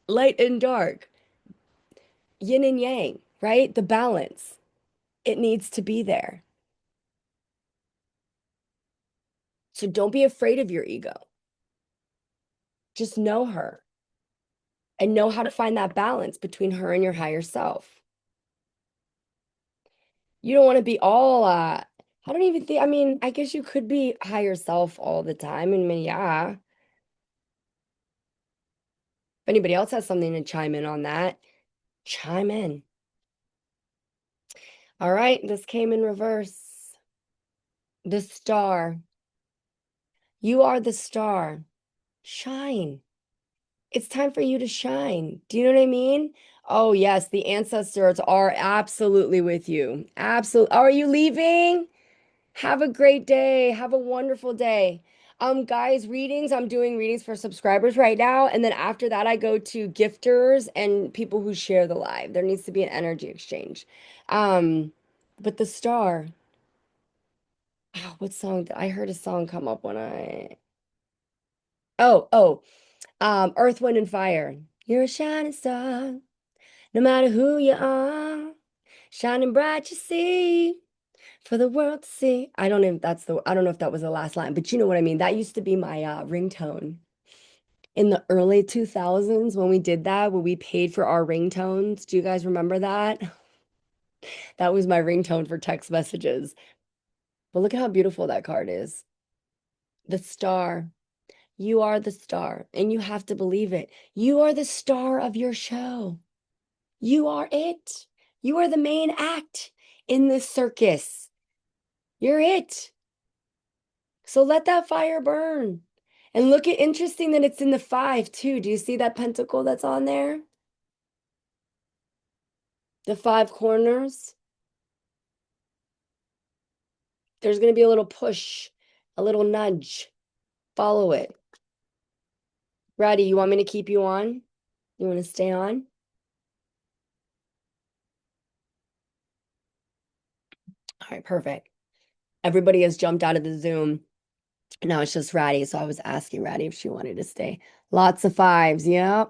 Light and dark, yin and yang, right? The balance. It needs to be there. So don't be afraid of your ego. Just know her and know how to find that balance between her and your higher self. You don't want to be all, I don't even think, I mean, I guess you could be higher self all the time. I mean, yeah. If anybody else has something to chime in on that, chime in. All right, this came in reverse. The star. You are the star. Shine. It's time for you to shine. Do you know what I mean? Oh, yes, the ancestors are absolutely with you. Absolutely. Are you leaving? Have a great day. Have a wonderful day. Guys, readings. I'm doing readings for subscribers right now. And then after that, I go to gifters and people who share the live. There needs to be an energy exchange. Um, but the star. Oh, what song? I heard a song come up when I. Earth, Wind, and Fire. You're a shining star, no matter who you are, shining bright, you see, for the world to see. I don't know if that was the last line, but you know what I mean. That used to be my ringtone in the early 2000s when we did that, when we paid for our ringtones. Do you guys remember that? That was my ringtone for text messages. But look at how beautiful that card is. The star. You are the star, and you have to believe it. You are the star of your show. You are it. You are the main act in this circus. You're it. So let that fire burn. And look at interesting that it's in the five too. Do you see that pentacle that's on there? The five corners. There's going to be a little push, a little nudge. Follow it. Ready? You want me to keep you on? You want to stay on? All right, perfect. Everybody has jumped out of the Zoom. Now it's just Ratty. So I was asking Ratty if she wanted to stay. Lots of fives. Yeah.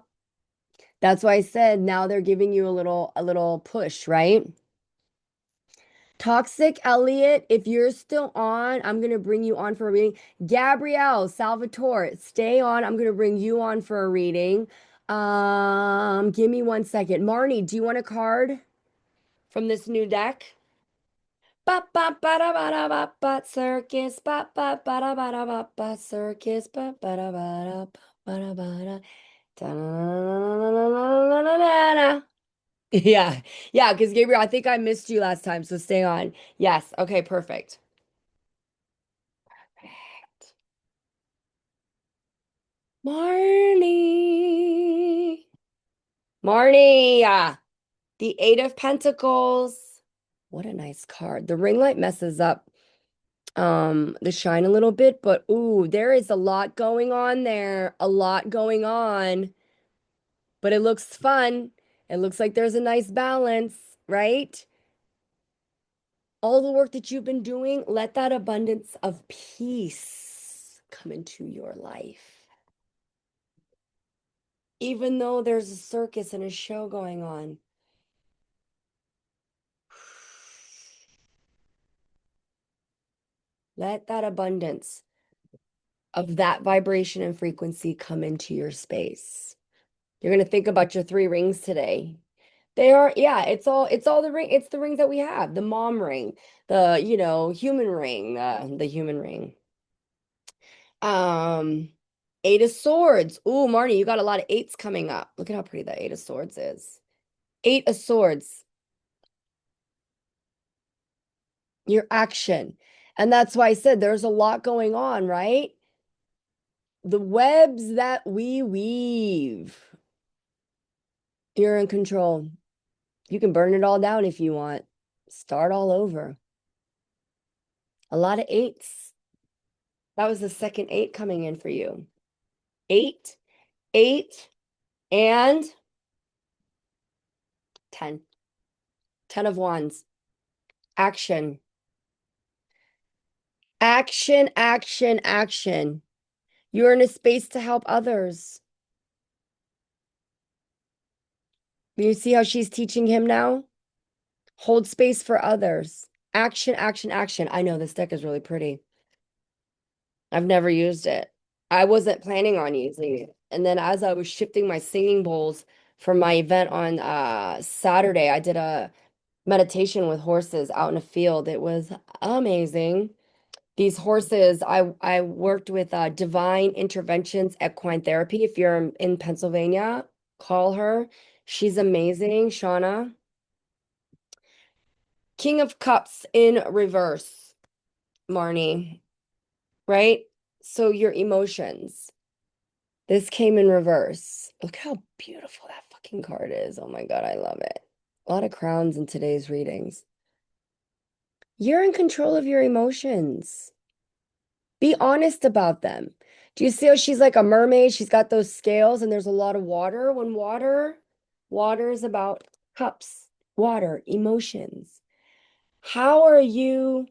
That's why I said now they're giving you a little push, right? Toxic Elliot, if you're still on, I'm gonna bring you on for a reading. Gabrielle Salvatore, stay on. I'm gonna bring you on for a reading. Give me 1 second. Marnie, do you want a card from this new deck? Ba ba ba da ba da ba ba circus ba ba ba da ba da ba ba circus ba ba da ba da ba ba da ba da da da da da da da da. Yeah. Yeah, because Gabriel, I think I missed you last time, so stay on. Yes. Okay, perfect. Marnie. Marnie. The Eight of Pentacles. What a nice card. The ring light messes up the shine a little bit, but ooh, there is a lot going on there. A lot going on, but it looks fun. It looks like there's a nice balance, right? All the work that you've been doing, let that abundance of peace come into your life. Even though there's a circus and a show going on, let that abundance of that vibration and frequency come into your space. You're going to think about your three rings today. They are, yeah, it's all the ring. It's the rings that we have. The mom ring, the, human ring, the human ring. Um, Eight of Swords. Ooh, Marnie, you got a lot of eights coming up. Look at how pretty that Eight of Swords is. Eight of Swords, your action. And that's why I said there's a lot going on, right? The webs that we weave. You're in control. You can burn it all down if you want. Start all over. A lot of eights. That was the second eight coming in for you. Eight, eight, and 10. 10 of wands. Action. Action, action, action. You're in a space to help others. You see how she's teaching him now? Hold space for others. Action, action, action. I know this deck is really pretty. I've never used it. I wasn't planning on using it. And then as I was shifting my singing bowls for my event on Saturday, I did a meditation with horses out in a field. It was amazing. These horses, I worked with Divine Interventions Equine Therapy. If you're in Pennsylvania, call her. She's amazing, Shauna. King of Cups in reverse, Marnie, right? So your emotions. This came in reverse. Look how beautiful that fucking card is. Oh my God, I love it. A lot of crowns in today's readings. You're in control of your emotions. Be honest about them. Do you see how she's like a mermaid? She's got those scales and there's a lot of water. When water is about cups, water, emotions. How are you?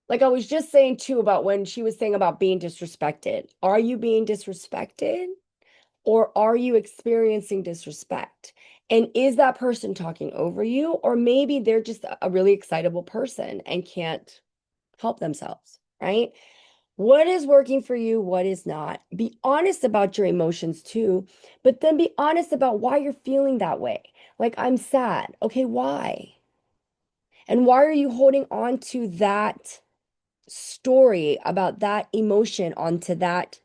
Like I was just saying too about when she was saying about being disrespected. Are you being disrespected or are you experiencing disrespect? And is that person talking over you? Or maybe they're just a really excitable person and can't help themselves, right? What is working for you? What is not? Be honest about your emotions too, but then be honest about why you're feeling that way. Like, I'm sad. Okay, why? And why are you holding on to that story about that emotion onto that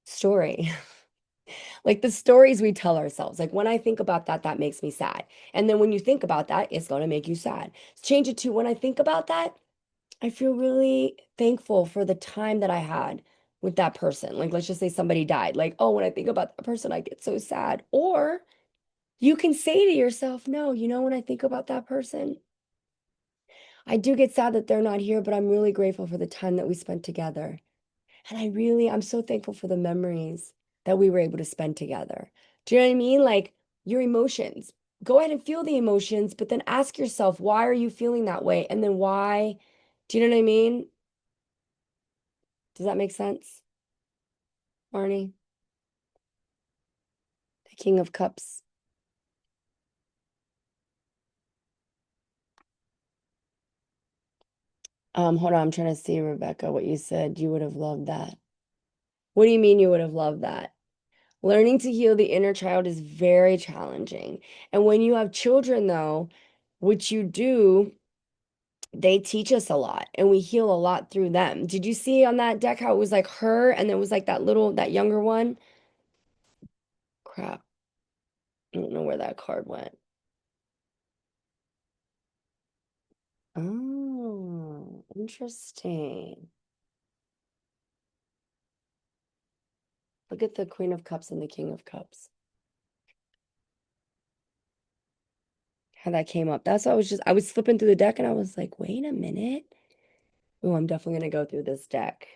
story? Like the stories we tell ourselves. Like, when I think about that, that makes me sad. And then when you think about that, it's going to make you sad. Change it to when I think about that, I feel really thankful for the time that I had with that person. Like, let's just say somebody died. Like, oh, when I think about that person, I get so sad. Or you can say to yourself, no, when I think about that person, I do get sad that they're not here, but I'm really grateful for the time that we spent together. And I'm so thankful for the memories that we were able to spend together. Do you know what I mean? Like your emotions. Go ahead and feel the emotions, but then ask yourself, why are you feeling that way? And then why? Do you know what I mean? Does that make sense, Marnie? The King of Cups. Hold on, I'm trying to see, Rebecca, what you said. You would have loved that. What do you mean you would have loved that? Learning to heal the inner child is very challenging. And when you have children, though, which you do, they teach us a lot and we heal a lot through them. Did you see on that deck how it was like her and there was like that younger one? Crap. I don't know where that card went. Oh, interesting. Look at the Queen of Cups and the King of Cups. How that came up. That's why I was flipping through the deck and I was like, wait a minute. Oh, I'm definitely gonna go through this deck.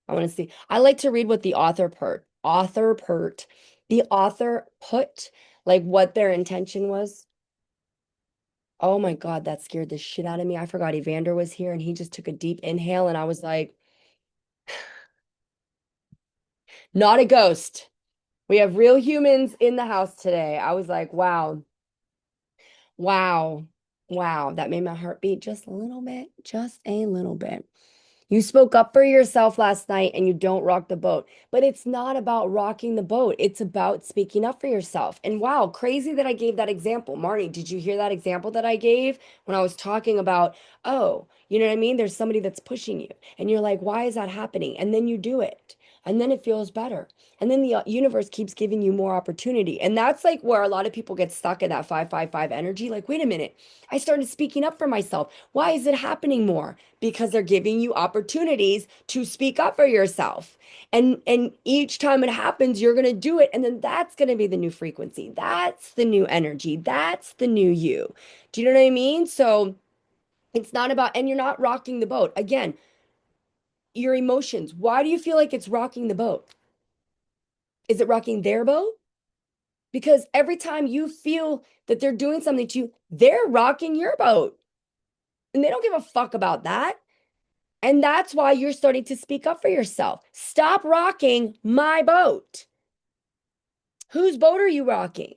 I want to see. I like to read what the the author put, like what their intention was. Oh my God, that scared the shit out of me. I forgot Evander was here and he just took a deep inhale and I was like, not a ghost. We have real humans in the house today. I was like, wow, wow, wow. That made my heart beat just a little bit, just a little bit. You spoke up for yourself last night and you don't rock the boat. But it's not about rocking the boat. It's about speaking up for yourself. And wow, crazy that I gave that example. Marnie, did you hear that example that I gave when I was talking about, oh, you know what I mean? There's somebody that's pushing you. And you're like, why is that happening? And then you do it. And then it feels better. And then the universe keeps giving you more opportunity. And that's like where a lot of people get stuck in that 555 energy. Like, wait a minute, I started speaking up for myself. Why is it happening more? Because they're giving you opportunities to speak up for yourself. And each time it happens, you're going to do it. And then that's going to be the new frequency. That's the new energy. That's the new you. Do you know what I mean? So it's not about, and you're not rocking the boat. Again, your emotions. Why do you feel like it's rocking the boat? Is it rocking their boat? Because every time you feel that they're doing something to you, they're rocking your boat. And they don't give a fuck about that. And that's why you're starting to speak up for yourself. Stop rocking my boat. Whose boat are you rocking?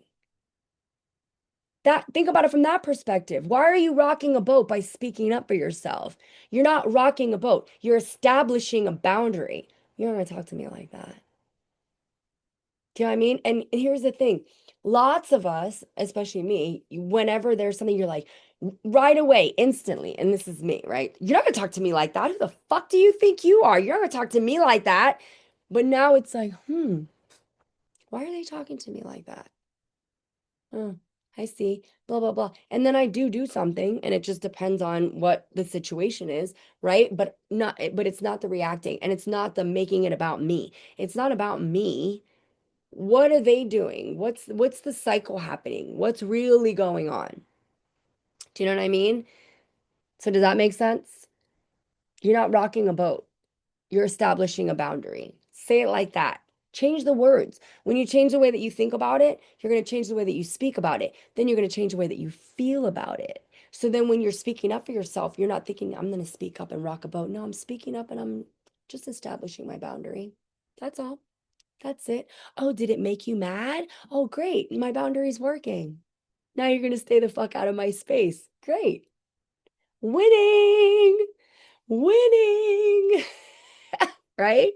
That think about it from that perspective. Why are you rocking a boat by speaking up for yourself? You're not rocking a boat. You're establishing a boundary. You're not going to talk to me like that. Do you know what I mean? And here's the thing. Lots of us, especially me, whenever there's something you're like right away, instantly, and this is me, right? You're not gonna talk to me like that. Who the fuck do you think you are? You're not gonna talk to me like that. But now it's like, why are they talking to me like that? Oh, I see, blah, blah, blah. And then I do something, and it just depends on what the situation is, right? But it's not the reacting, and it's not the making it about me. It's not about me. What are they doing? What's the cycle happening? What's really going on? Do you know what I mean? So does that make sense? You're not rocking a boat. You're establishing a boundary. Say it like that. Change the words. When you change the way that you think about it, you're going to change the way that you speak about it. Then you're going to change the way that you feel about it. So then when you're speaking up for yourself, you're not thinking, I'm going to speak up and rock a boat. No, I'm speaking up and I'm just establishing my boundary. That's all. That's it. Oh, did it make you mad? Oh, great. My boundary's working. Now you're going to stay the fuck out of my space. Great. Winning. Winning. Right?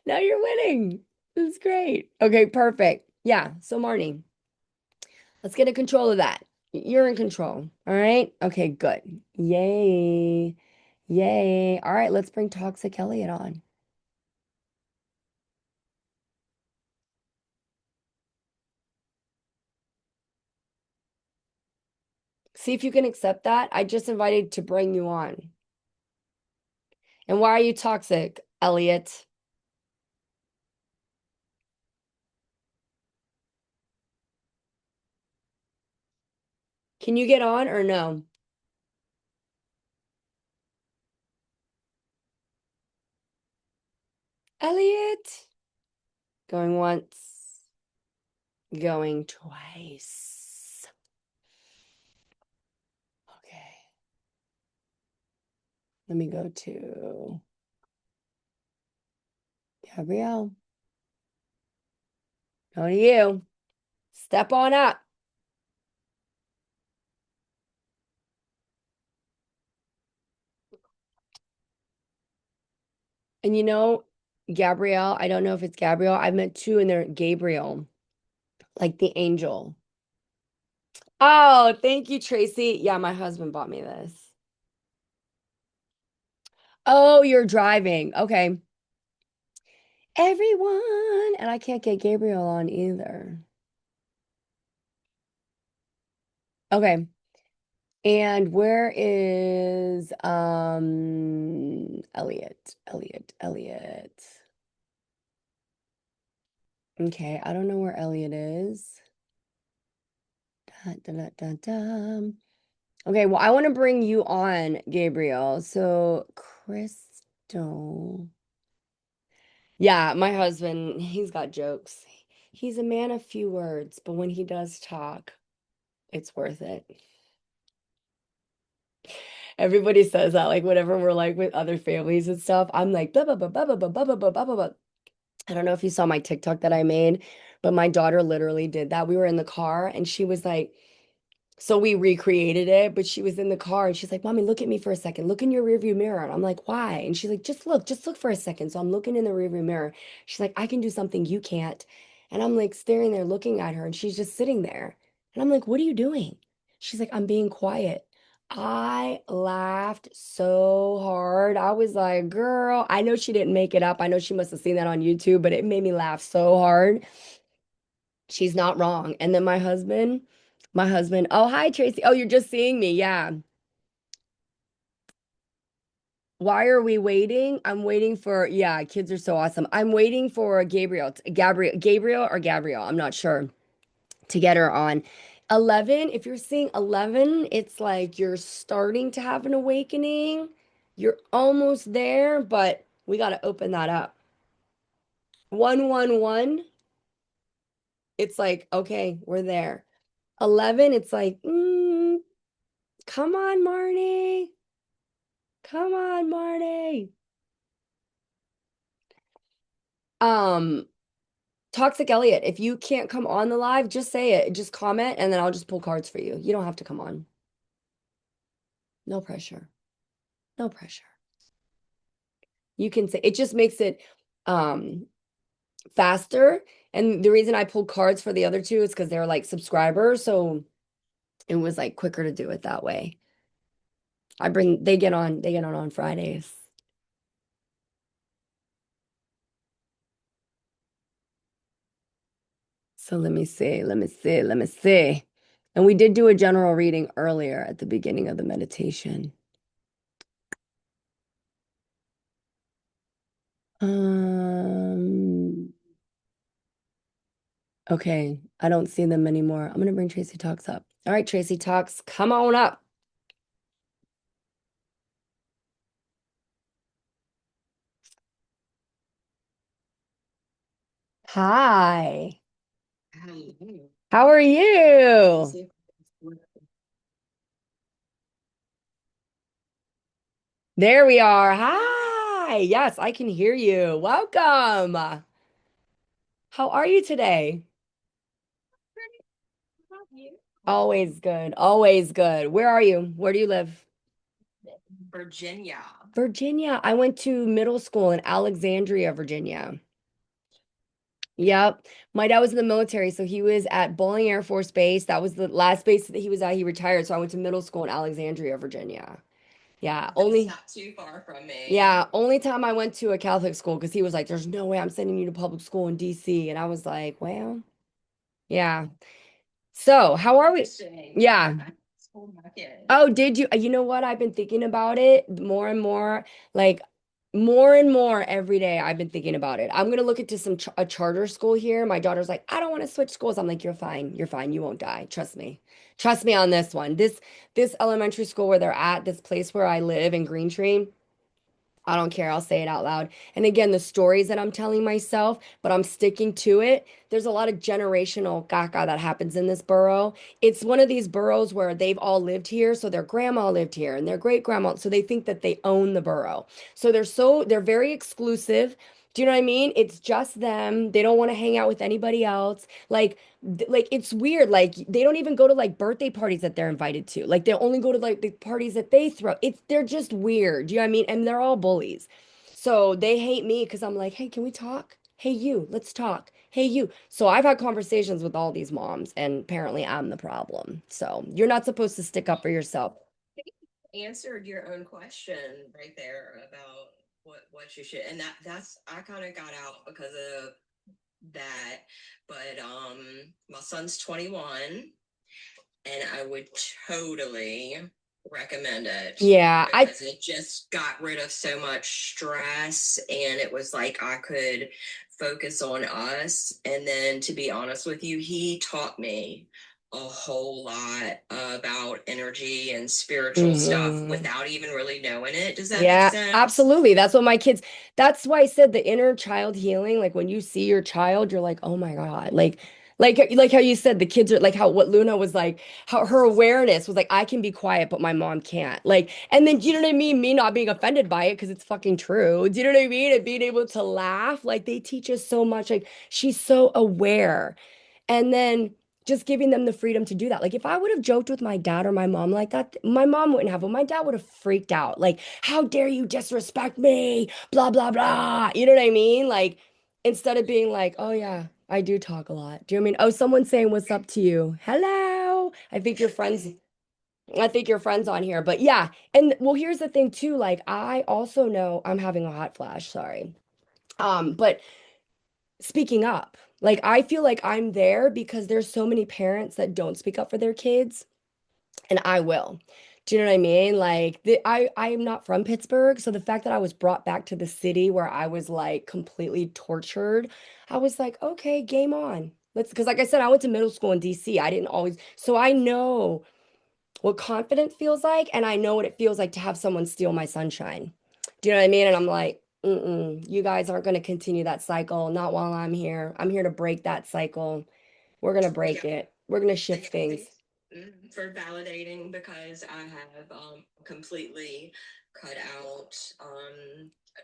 Now you're winning. This is great. Okay, perfect. Yeah. So, Marnie, let's get in control of that. You're in control. All right. Okay, good. Yay. Yay. All right, let's bring Toxic Elliot on. See if you can accept that. I just invited to bring you on. And why are you toxic, Elliot? Can you get on or no? Elliot? Going once, going twice. Okay. Let me go to Gabrielle. Go to you. Step on up. And Gabrielle, I don't know if it's Gabrielle. I've met two and they're Gabriel, like the angel. Oh, thank you, Tracy. Yeah, my husband bought me this. Oh, you're driving. Okay. Everyone. And I can't get Gabriel on either. Okay. And where is Elliot? Elliot. Okay, I don't know where Elliot is. Dun, dun, dun, dun, dun. Okay, well, I want to bring you on, Gabriel. So, Crystal. Yeah, my husband, he's got jokes. He's a man of few words, but when he does talk, it's worth it. Everybody says that, like, whenever we're like with other families and stuff, I'm like, blah, blah, blah, blah, blah, blah, blah, blah, blah, blah, blah, blah. I don't know if you saw my TikTok that I made, but my daughter literally did that. We were in the car and she was like, so we recreated it, but she was in the car and she's like, Mommy, look at me for a second. Look in your rearview mirror. And I'm like, why? And she's like, just look for a second. So I'm looking in the rearview mirror. She's like, I can do something you can't. And I'm like staring there looking at her and she's just sitting there. And I'm like, what are you doing? She's like, I'm being quiet. I laughed so hard. I was like, girl, I know she didn't make it up. I know she must have seen that on YouTube, but it made me laugh so hard. She's not wrong. And then my husband, oh, hi, Tracy. Oh, you're just seeing me. Yeah. Why are we waiting? I'm waiting for, yeah, kids are so awesome. I'm waiting for Gabriel or Gabriel. I'm not sure to get her on. 11, if you're seeing 11, it's like you're starting to have an awakening. You're almost there, but we got to open that up. 111, it's like, okay, we're there. 11, it's like, come on, Marty. Come on, Marty. Um, Toxic Elliot, if you can't come on the live, just say it. Just comment and then I'll just pull cards for you. You don't have to come on. No pressure. No pressure. You can say it just makes it um faster. And the reason I pulled cards for the other two is because they're like subscribers, so it was like quicker to do it that way. They get on Fridays. So let me see. And we did do a general reading earlier at the beginning of the meditation. Um, okay, I don't see them anymore. I'm gonna bring Tracy Talks up. All right, Tracy Talks, come on up. Hi. How are you? There we are. Hi. Yes, I can hear you. Welcome. How are you today? Always good. Always good. Where are you? Where do you live? Virginia. Virginia. I went to middle school in Alexandria, Virginia. Yep. My dad was in the military, so he was at Bowling Air Force Base. That was the last base that he was at. He retired, so I went to middle school in Alexandria, Virginia. Yeah, only Not too far from me. yeah, only time I went to a Catholic school because he was like, "There's no way I'm sending you to public school in DC," and I was like, "Well, yeah." So, how are we? Yeah. School market. Oh, did you? You know what? I've been thinking about it more and more, like more and more every day. I've been thinking about it. I'm gonna look into a charter school here. My daughter's like, I don't want to switch schools. I'm like, you're fine. You're fine. You won't die. Trust me. Trust me on this one. This elementary school where they're at, this place where I live in Green Tree. I don't care. I'll say it out loud. And again, the stories that I'm telling myself, but I'm sticking to it. There's a lot of generational caca that happens in this borough. It's one of these boroughs where they've all lived here. So their grandma lived here and their great grandma. So they think that they own the borough. So they're very exclusive. Do you know what I mean? It's just them. They don't want to hang out with anybody else. Like it's weird. Like they don't even go to like birthday parties that they're invited to. Like they only go to like the parties that they throw. They're just weird. Do you know what I mean? And they're all bullies. So they hate me because I'm like, hey, can we talk? Hey, you, let's talk. Hey, you. So I've had conversations with all these moms, and apparently I'm the problem. So you're not supposed to stick up for yourself. answered your own question right there about what you should, and that's I kind of got out because of that. But my son's 21, and I would totally recommend it Yeah, because it just got rid of so much stress, and it was like I could focus on us. And then, to be honest with you, he taught me a whole lot about energy and spiritual stuff mhm. without even really knowing it. Does that make Yeah, sense? absolutely. That's what my kids, that's why I said the inner child healing. Like when you see your child, you're like, oh my God. Like how you said the kids are like how what Luna was like, how her awareness was like, I can be quiet, but my mom can't. Like, and then you know what I mean? Me not being offended by it because it's fucking true. Do you know what I mean? And being able to laugh. Like they teach us so much. Like she's so aware. And then just giving them the freedom to do that. Like if I would have joked with my dad or my mom like that, my mom wouldn't have, but my dad would have freaked out. Like, how dare you disrespect me? Blah, blah, blah. You know what I mean? Like instead of being like, oh yeah, I do talk a lot. Do you know what I mean? Oh, someone's saying what's up to you. Hello. I think your friend's on here. But yeah. And well, here's the thing too. Like I also know I'm having a hot flash, sorry. But speaking up. Like I feel like I'm there because there's so many parents that don't speak up for their kids, and I will. Do you know what I mean? Like I am not from Pittsburgh, so the fact that I was brought back to the city where I was like completely tortured, I was like, okay, game on. Let's because like I said, I went to middle school in DC. I didn't always, so I know what confidence feels like, and I know what it feels like to have someone steal my sunshine. Do you know what I mean? And I'm like, mm-mm, you guys aren't going to continue that cycle, not while I'm here. I'm here to break that cycle. We're going to Yeah. break it. We're going to shift Thank things. you for validating because I have completely cut out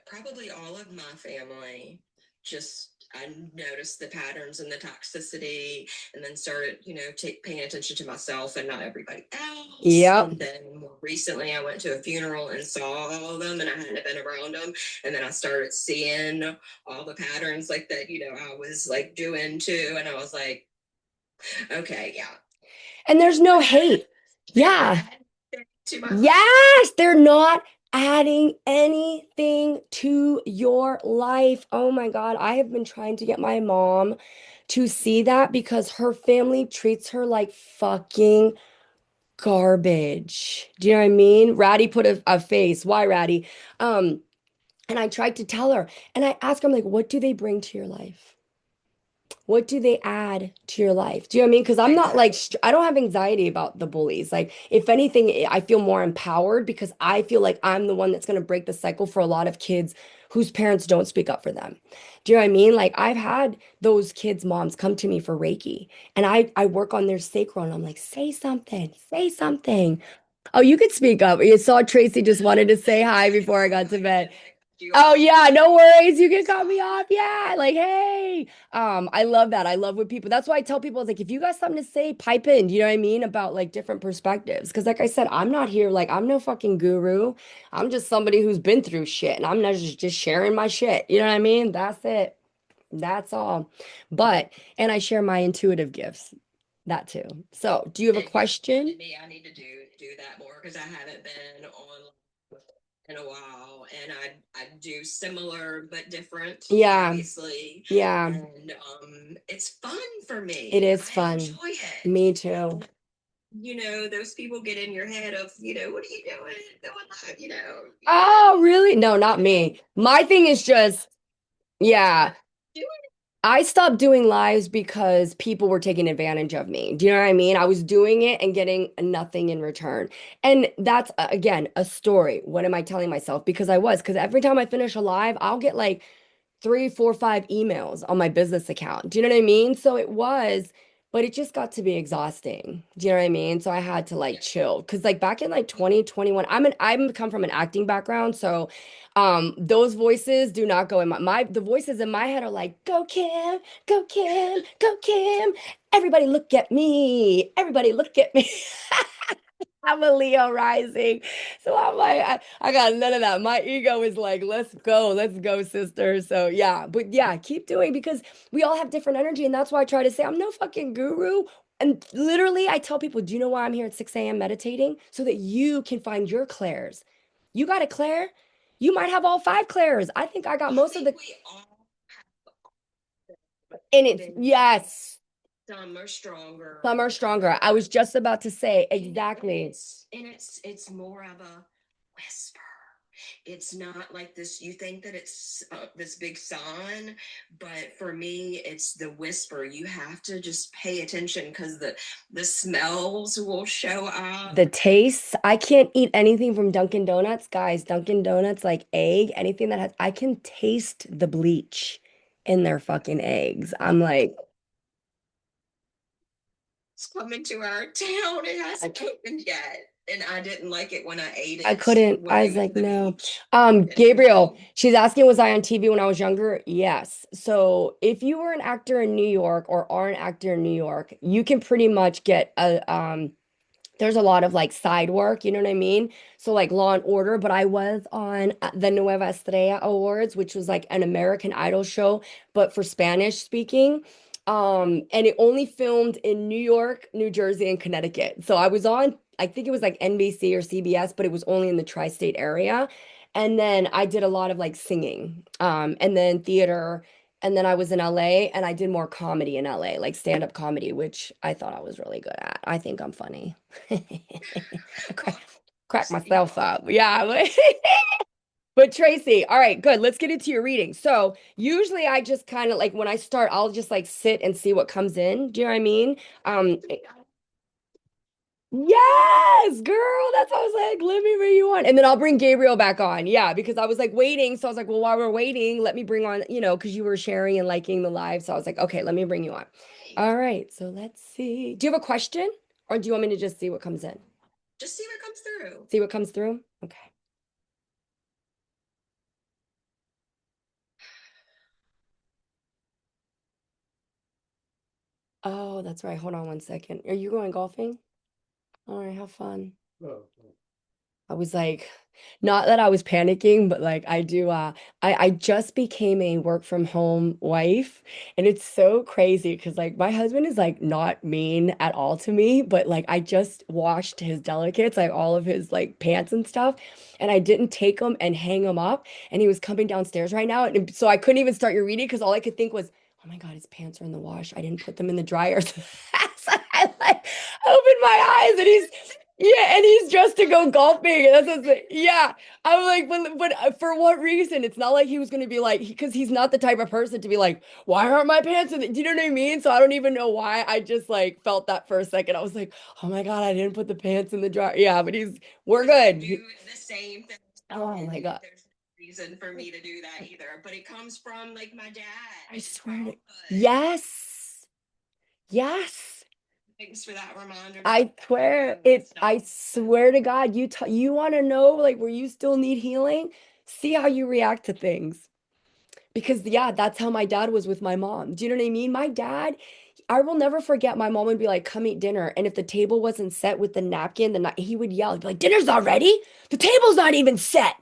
probably all of my family. Just I noticed the patterns and the toxicity, and then started, paying attention to myself and not everybody else. Yep. And then more recently, I went to a funeral and saw all of them, and I hadn't been around them. And then I started seeing all the patterns like that, I was like doing too, and I was like, okay, yeah, And there's no hate. they're not Yeah. adding to my life. Yes, they're not adding anything to your life. Oh my God. I have been trying to get my mom to see that because her family treats her like fucking garbage. Do you know what I mean? Ratty put a face. Why Ratty? Um, and I tried to tell her, and I asked her, I'm like, what do they bring to your life? What do they add to your life? Do you know what I mean? Because I'm not like, Exactly. I don't have anxiety about the bullies. Like, if anything, I feel more empowered because I feel like I'm the one that's going to break the cycle for a lot of kids whose parents don't speak up for them. Do you know what I mean? Like, I've had those kids' moms come to me for Reiki, and I work on their sacral, and I'm like, say something, say something. Oh, you could speak up. You saw Tracy just wanted to say hi Sorry, before I got to I didn't bed. mean to cut you Oh off. yeah, no worries. You can cut me Sorry. off. Yeah, like hey. I love that. I love when people. That's why I tell people it's like if you got something to say, pipe in. You know what I mean about like different perspectives. Because like I said, I'm not here like I'm no fucking guru. I'm just somebody who's been through shit, and I'm not just sharing my shit. You know what I mean? That's it. That's all. But and I share my intuitive gifts. That too. So, do you have a And you question? reminded me I need to do that more because I haven't been on in a while, and I do similar but different, Yeah, obviously, yeah. and it's fun for It me. is I fun. enjoy it. Me too. Those people get in your head of, what are you doing live, Oh, really? No, not me. My thing is just, yeah, doing I stopped doing lives because people were taking advantage of me. Do you know what I mean? I was doing it and getting nothing in return. And that's, again, a story. What am I telling myself? Because every time I finish a live, I'll get like three, four, five emails on my business account. Do you know what I mean? So it was, but it just got to be exhausting. Do you know what I mean? So I had to like Yeah. chill. Cause like back in like 2021, I'm come from an acting background. So those voices do not go in the voices in my head are like, go Kim, go Kim, go Kim. Everybody look at me. Everybody look at me. I'm a Leo rising. So I'm like, I got none of that. My ego is like, let's go, sister. So yeah, but yeah, keep doing because we all have different energy. And that's why I try to say I'm no fucking guru. And literally, I tell people, do you know why I'm here at 6 a.m. meditating? So that you can find your clairs. You got a clair? You might have all five clairs. I think I got I most of think the, we all and it's, been yes, some are stronger some are than stronger. I was others. just about to say And exactly. it's more of a whisper. It's not like this. You think that it's this big sign, but for me, it's the whisper. You have to just pay attention because the smells will show up. The tastes, I can't eat anything from Dunkin' Donuts, guys. Dunkin' Donuts, like egg, anything that has, I can taste the bleach in their fucking eggs. I'm like, It's coming to our town. It hasn't opened yet, and I didn't like it when I ate I it couldn't. when I we was went to like, the no. beach. It's Gabriel, coming. she's asking, was I on TV when I was younger? Yes. So if you were an actor in New York or are an actor in New York, you can pretty much get a there's a lot of like side work, you know what I mean? So like Law and Order, but I was on the Nueva Estrella Awards, which was like an American Idol show, but for Spanish speaking. And it only filmed in New York, New Jersey, and Connecticut. So I was on, I think it was like NBC or CBS, but it was only in the tri-state area. And then I did a lot of like singing, and then theater. And then I was in LA and I did more comedy in LA, like stand-up comedy, which I thought I was really good at. I think I'm funny. I Well, crack you myself are. up. Yeah. But Tracy, all right, good. Let's get into your reading. So usually I just kind of like when I start, I'll just like sit and see what comes in. Do you know what I mean? Um, yes, girl. That's what I was like. Let me bring you on. And then I'll bring Gabriel back on. Yeah, because I was like waiting. So I was like, well, while we're waiting, let me bring on, because you were sharing and liking the live. So I was like, okay, let me bring you on. All right. So let's see. Do you have a question or do you want me to just see what comes in? Just see what comes through. See what comes through? Okay. Oh, that's right. Hold on one second. Are you going golfing? All right, have fun. I was like, not that I was panicking, but like I do I just became a work from home wife and it's so crazy because like my husband is like not mean at all to me, but like I just washed his delicates, like all of his like pants and stuff, and I didn't take them and hang them up and he was coming downstairs right now and so I couldn't even start your reading because all I could think was, oh my God, his pants are in the wash. I didn't put them in the dryer. So I like opened my eyes and yeah, and he's dressed to go golfing. And that's what's, yeah. I'm like, but for what reason? It's not like he was going to be like, because he's not the type of person to be like, why aren't my pants in the, do you know what I mean? So I don't even know why. I just like felt that for a second. I was like, oh my God, I didn't put the pants in the dryer. Yeah, but we're Because I good. do the same thing. Oh my And God. there's no reason for me to do that either. But it comes from like my dad I and swear to, childhood. yes, yes. Thanks for that reminder to I swear do and it, stuff. I swear to God, you want to know like where you still need healing? See how you react to things. Because yeah, that's how my dad was with my mom. Do you know what I mean? My dad, I will never forget my mom would be like, come eat dinner. And if the table wasn't set with the napkin, he would yell, he'd be like, dinner's not ready. The table's not even set.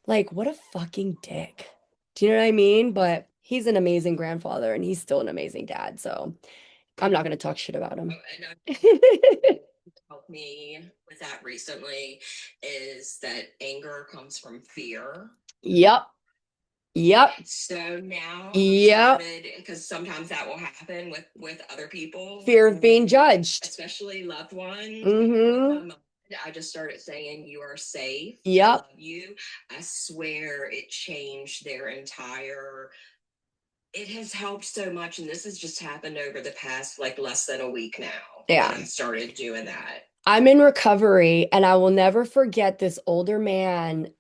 Like, what a fucking dick. Do you know what I mean? But he's an amazing grandfather and he's still an amazing dad. So I'm not gonna talk shit about Oh, him. and helped me with that recently is that anger comes from fear. Yep. Yep. So now I've Yep. started because sometimes that will happen with other people, Fear of being judged. especially loved ones. With my Mm-hmm. mom, I just started saying, "You are safe. I Yep. love you." I swear it changed their entire. It has helped so much, and this has just happened over the past like less than a week now that Yeah. I started doing that. I'm in recovery and I will never forget this older man.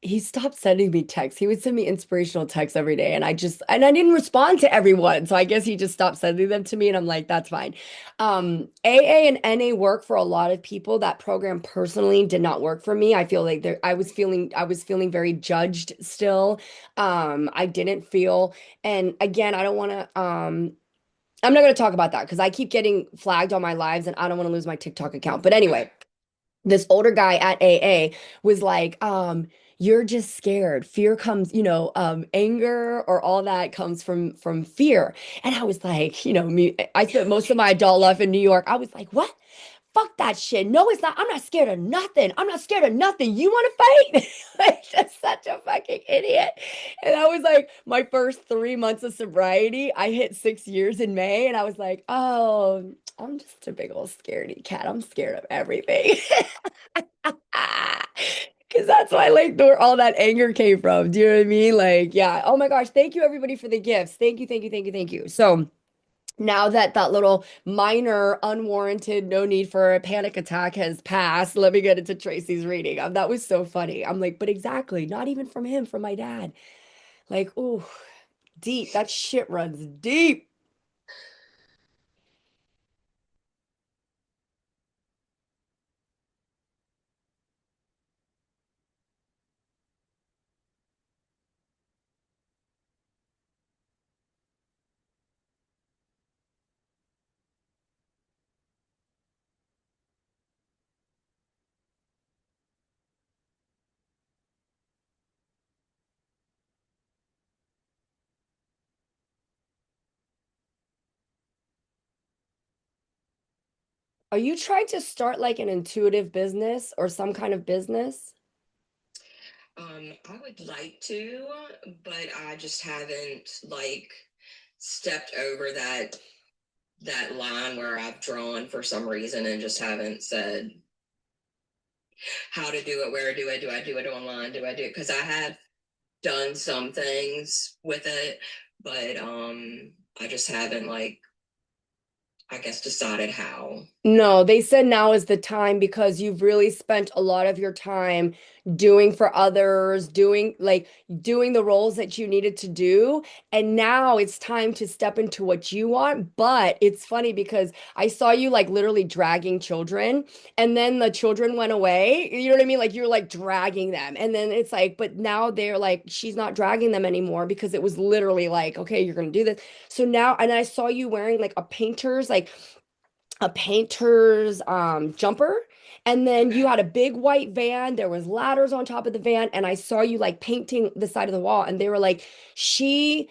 He stopped sending me texts. He would send me inspirational texts every day and I didn't respond to everyone. So I guess he just stopped sending them to me and I'm like, that's fine. AA and NA work for a lot of people. That program personally did not work for me. I feel like I was feeling very judged still. I didn't feel, and again, I don't want to I'm not going to talk about that because I keep getting flagged on my lives and I don't want to lose my TikTok account. But anyway, this older guy at AA was like, you're just scared. Fear comes, anger or all that comes from fear. And I was like, I spent most of my adult life in New York. I was like, what? Fuck that shit. No, it's not. I'm not scared of nothing. I'm not scared of nothing. You want to fight? Like, just such a fucking idiot. And that was like my first 3 months of sobriety. I hit 6 years in May, and I was like, oh, I'm just a big old scaredy cat. I'm scared of everything. Because that's why, like, where all that anger came from. Do you know what I mean? Like, yeah. Oh my gosh. Thank you, everybody, for the gifts. Thank you, thank you, thank you, thank you. So, now that that little minor, unwarranted, no need for a panic attack has passed, let me get into Tracy's reading. That was so funny. I'm like, but exactly, not even from him, from my dad. Like, ooh, deep. That shit runs deep. Are you trying to start like an intuitive business or some kind of business? I would like to, but I just haven't like stepped over that line where I've drawn for some reason and just haven't said how to do it, where do I do it online, do I do it? Because I have done some things with it, but I just haven't like I guess decided how. No, they said now is the time because you've really spent a lot of your time doing for others, doing the roles that you needed to do. And now it's time to step into what you want. But it's funny because I saw you like literally dragging children and then the children went away. You know what I mean? Like you're like dragging them. And then it's like, but now they're like, she's not dragging them anymore because it was literally like, okay, you're going to do this. So now, and I saw you wearing like a painter's jumper, and then you Okay. had a big white van. There was ladders on top of the van, and I saw you like painting the side of the wall, and they were like, she's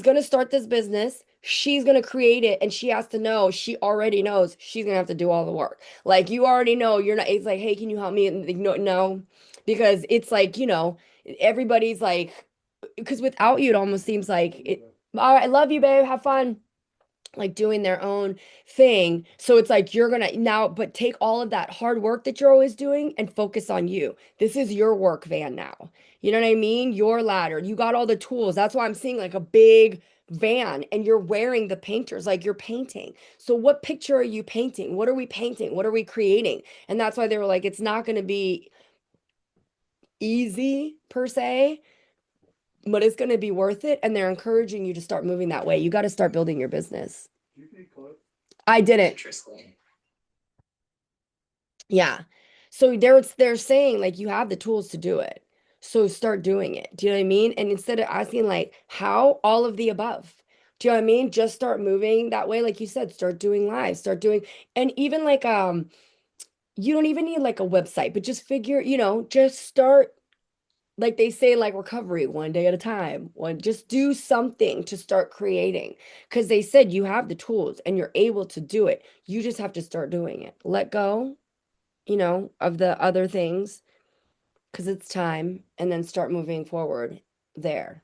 gonna start this business, she's gonna create it, and she has to know, she already knows she's gonna have to do all the work. Like you already know you're not, it's like, hey, can you help me? And like, no, no, because it's like, everybody's like, because without you it almost seems like it. All right, I love you, babe, have fun, like doing their own thing. So it's like you're gonna now, but take all of that hard work that you're always doing and focus on you. This is your work van now. You know what I mean? Your ladder. You got all the tools. That's why I'm seeing like a big van and you're wearing the painters, like you're painting. So what picture are you painting? What are we painting? What are we creating? And that's why they were like, it's not gonna be easy per se, but it's gonna be worth it. And they're encouraging you to start moving that way. You got to start building your business. I didn't. Interesting. Yeah. So they're saying like you have the tools to do it. So start doing it. Do you know what I mean? And instead of asking like how, all of the above. Do you know what I mean? Just start moving that way. Like you said, start doing live, start doing, and even like you don't even need like a website, but just figure, just start, like they say, like recovery one day at a time. One, just do something to start creating. Because they said you have the tools and you're able to do it. You just have to start doing it. Let go, of the other things because it's time, and then start moving forward there.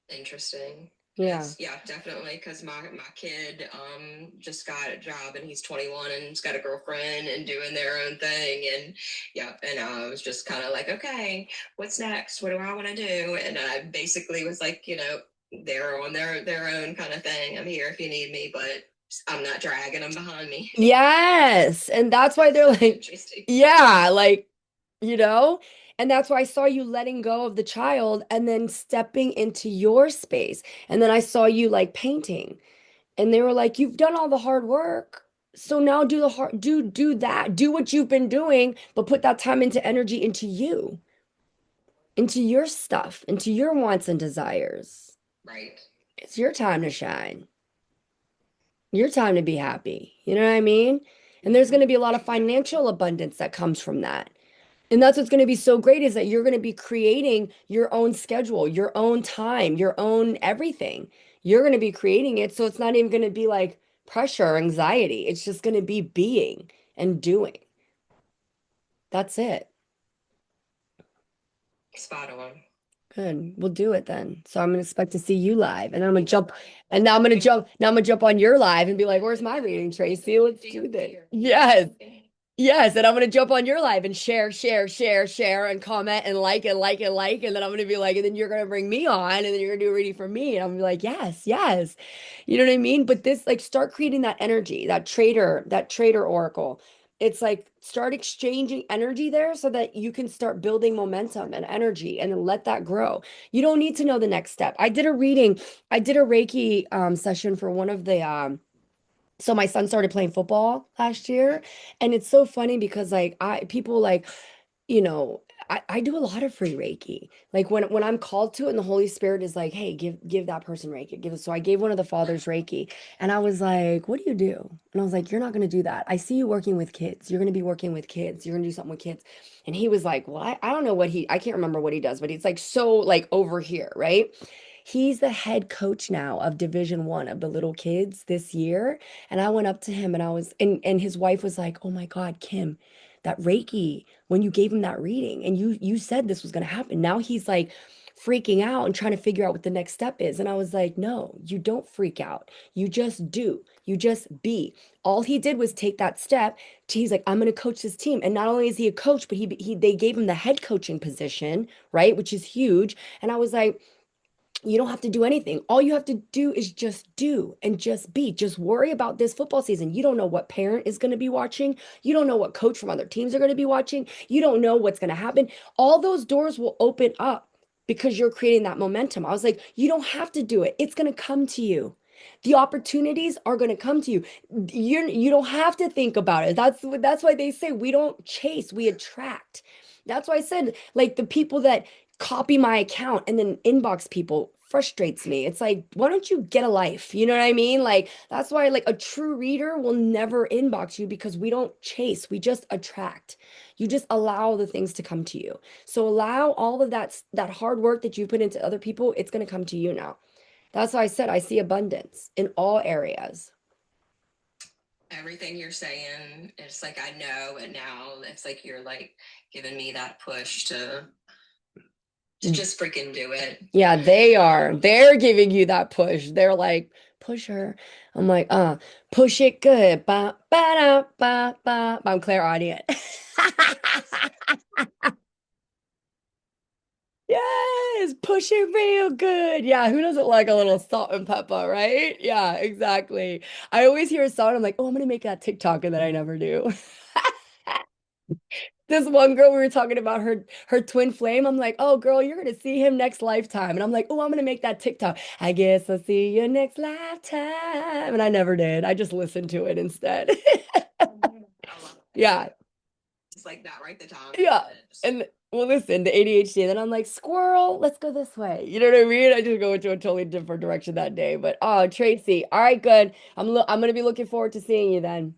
Interesting. Yeah. It's yeah, definitely because my kid just got a job and he's 21 and he's got a girlfriend and doing their own thing and yeah, and I was just kind of like, okay, what's next? What do I want to do? And I basically was like, they're on their own kind of thing. I'm here if you need me, but I'm not dragging them behind me. Yes. And that's why they're like, Interesting. yeah, like, you know, and that's why I saw you letting go of the child and then stepping into your space. And then I saw you like painting, and they were like, you've done all the hard work. So now do the hard, do that. Do what you've been doing, but put that time into energy into you, into your stuff, into your wants and desires. Right. It's your time to shine. Your time to be happy. You know what I mean? And there's going to be a lot of Exactly. financial abundance that comes from that. And that's what's going to be so great is that you're going to be creating your own schedule, your own time, your own everything. You're going to be creating it. So it's not even going to be like pressure or anxiety. It's just going to be being and doing. That's it. Spot on. Good. We'll do it then. So I'm gonna expect to see you live. And I'm gonna jump and now I'm gonna jump on your live and be like, where's my reading, Tracy? Let's do this. Yes. Yes, and I'm gonna jump on your live and share, share, share, share, and comment and like and like and like, and then I'm gonna be like, and then you're gonna bring me on, and then you're gonna do a reading for me, and I'm gonna be like, yes, yes, you know what I mean? But this, like, start creating that energy, that trader oracle. It's like start exchanging energy there so that you can start building momentum and energy, and then let that grow. You don't need to know the next step. I did a reading, I did a Reiki session for one of the so my son started playing football last year, and it's so funny because like I people like you know, I do a lot of free Reiki. Like when I'm called to it and the Holy Spirit is like, hey, give that person Reiki. Give it. So I gave one of the fathers Reiki. And I was like, what do you do? And I was like, you're not gonna do that. I see you working with kids. You're gonna be working with kids. You're gonna do something with kids. And he was like, well, I don't know what I can't remember what he does, but he's like so like over here, right? He's the head coach now of Division 1 of the little kids this year. And I went up to him and I was and his wife was like, oh my God, Kim, that Reiki, when you gave him that reading and you said this was going to happen. Now he's like freaking out and trying to figure out what the next step is. And I was like, no, you don't freak out. You just do. You just be. All he did was take that step. He's like, I'm going to coach this team. And not only is he a coach, but he they gave him the head coaching position, right? Which is huge. And I was like, you don't have to do anything. All you have to do is just do and just be. Just worry about this football season. You don't know what parent is going to be watching. You don't know what coach from other teams are going to be watching. You don't know what's going to happen. All those doors will open up because you're creating that momentum. I was like, you don't have to do it. It's going to come to you. The opportunities are going to come to you. You don't have to think about it. That's why they say we don't chase, we attract. That's why I said like the people that copy my account and then inbox people frustrates me. It's like, why don't you get a life? You know what I mean? Like, that's why, like, a true reader will never inbox you because we don't chase, we just attract. You just allow the things to come to you. So allow all of that hard work that you put into other people, it's going to come to you now. That's why I said I see abundance in all areas. Everything you're saying, it's like I know it now. It's like you're like giving me that push to just freaking do it. Yeah, they are. They're giving you that push. They're like, push her. I'm like, push it good. Ba, ba, da, ba, ba. I'm clairaudient. Yes, push it real good. Yeah, who doesn't like a little salt and pepper, right? Yeah, exactly. I always hear a song, I'm like, oh, I'm gonna make that TikTok, and then I never do. This one girl, we were talking about her twin flame. I'm like, oh girl, you're gonna see him next lifetime. And I'm like, oh, I'm gonna make that TikTok. I guess I'll see you next lifetime. And I never did. I just listened to it instead. Yeah. It's like not right the time. Yeah. And well, listen, the ADHD. Then I'm like, squirrel, let's go this way. You know what I mean? I just go into a totally different direction that day. But oh, Tracy, all right, good. I'm gonna be looking forward to seeing you then.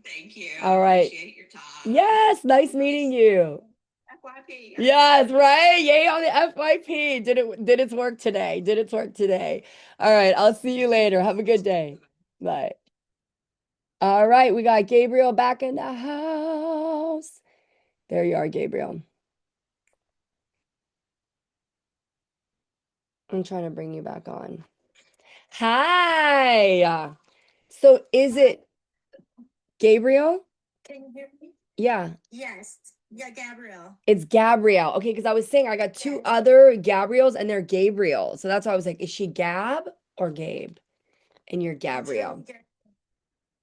Thank you. I All right. appreciate your time. Yes, nice meeting you. FYP. Yes, right? Yay on the FYP. Did its work today. Did its work today. All right, I'll see you later. Have a good day. Bye. All right, we got Gabriel back in the house. There you are, Gabriel. I'm trying to bring you back on. Hi. So is it Gabriel? Can you hear me? Yeah, Yes. Yeah, Gabrielle. it's Gabrielle. Okay, because I was saying I got two Yes. other Gabriels and they're Gabriel. So that's why I was like, is she Gab or Gabe? And you're Gabrielle.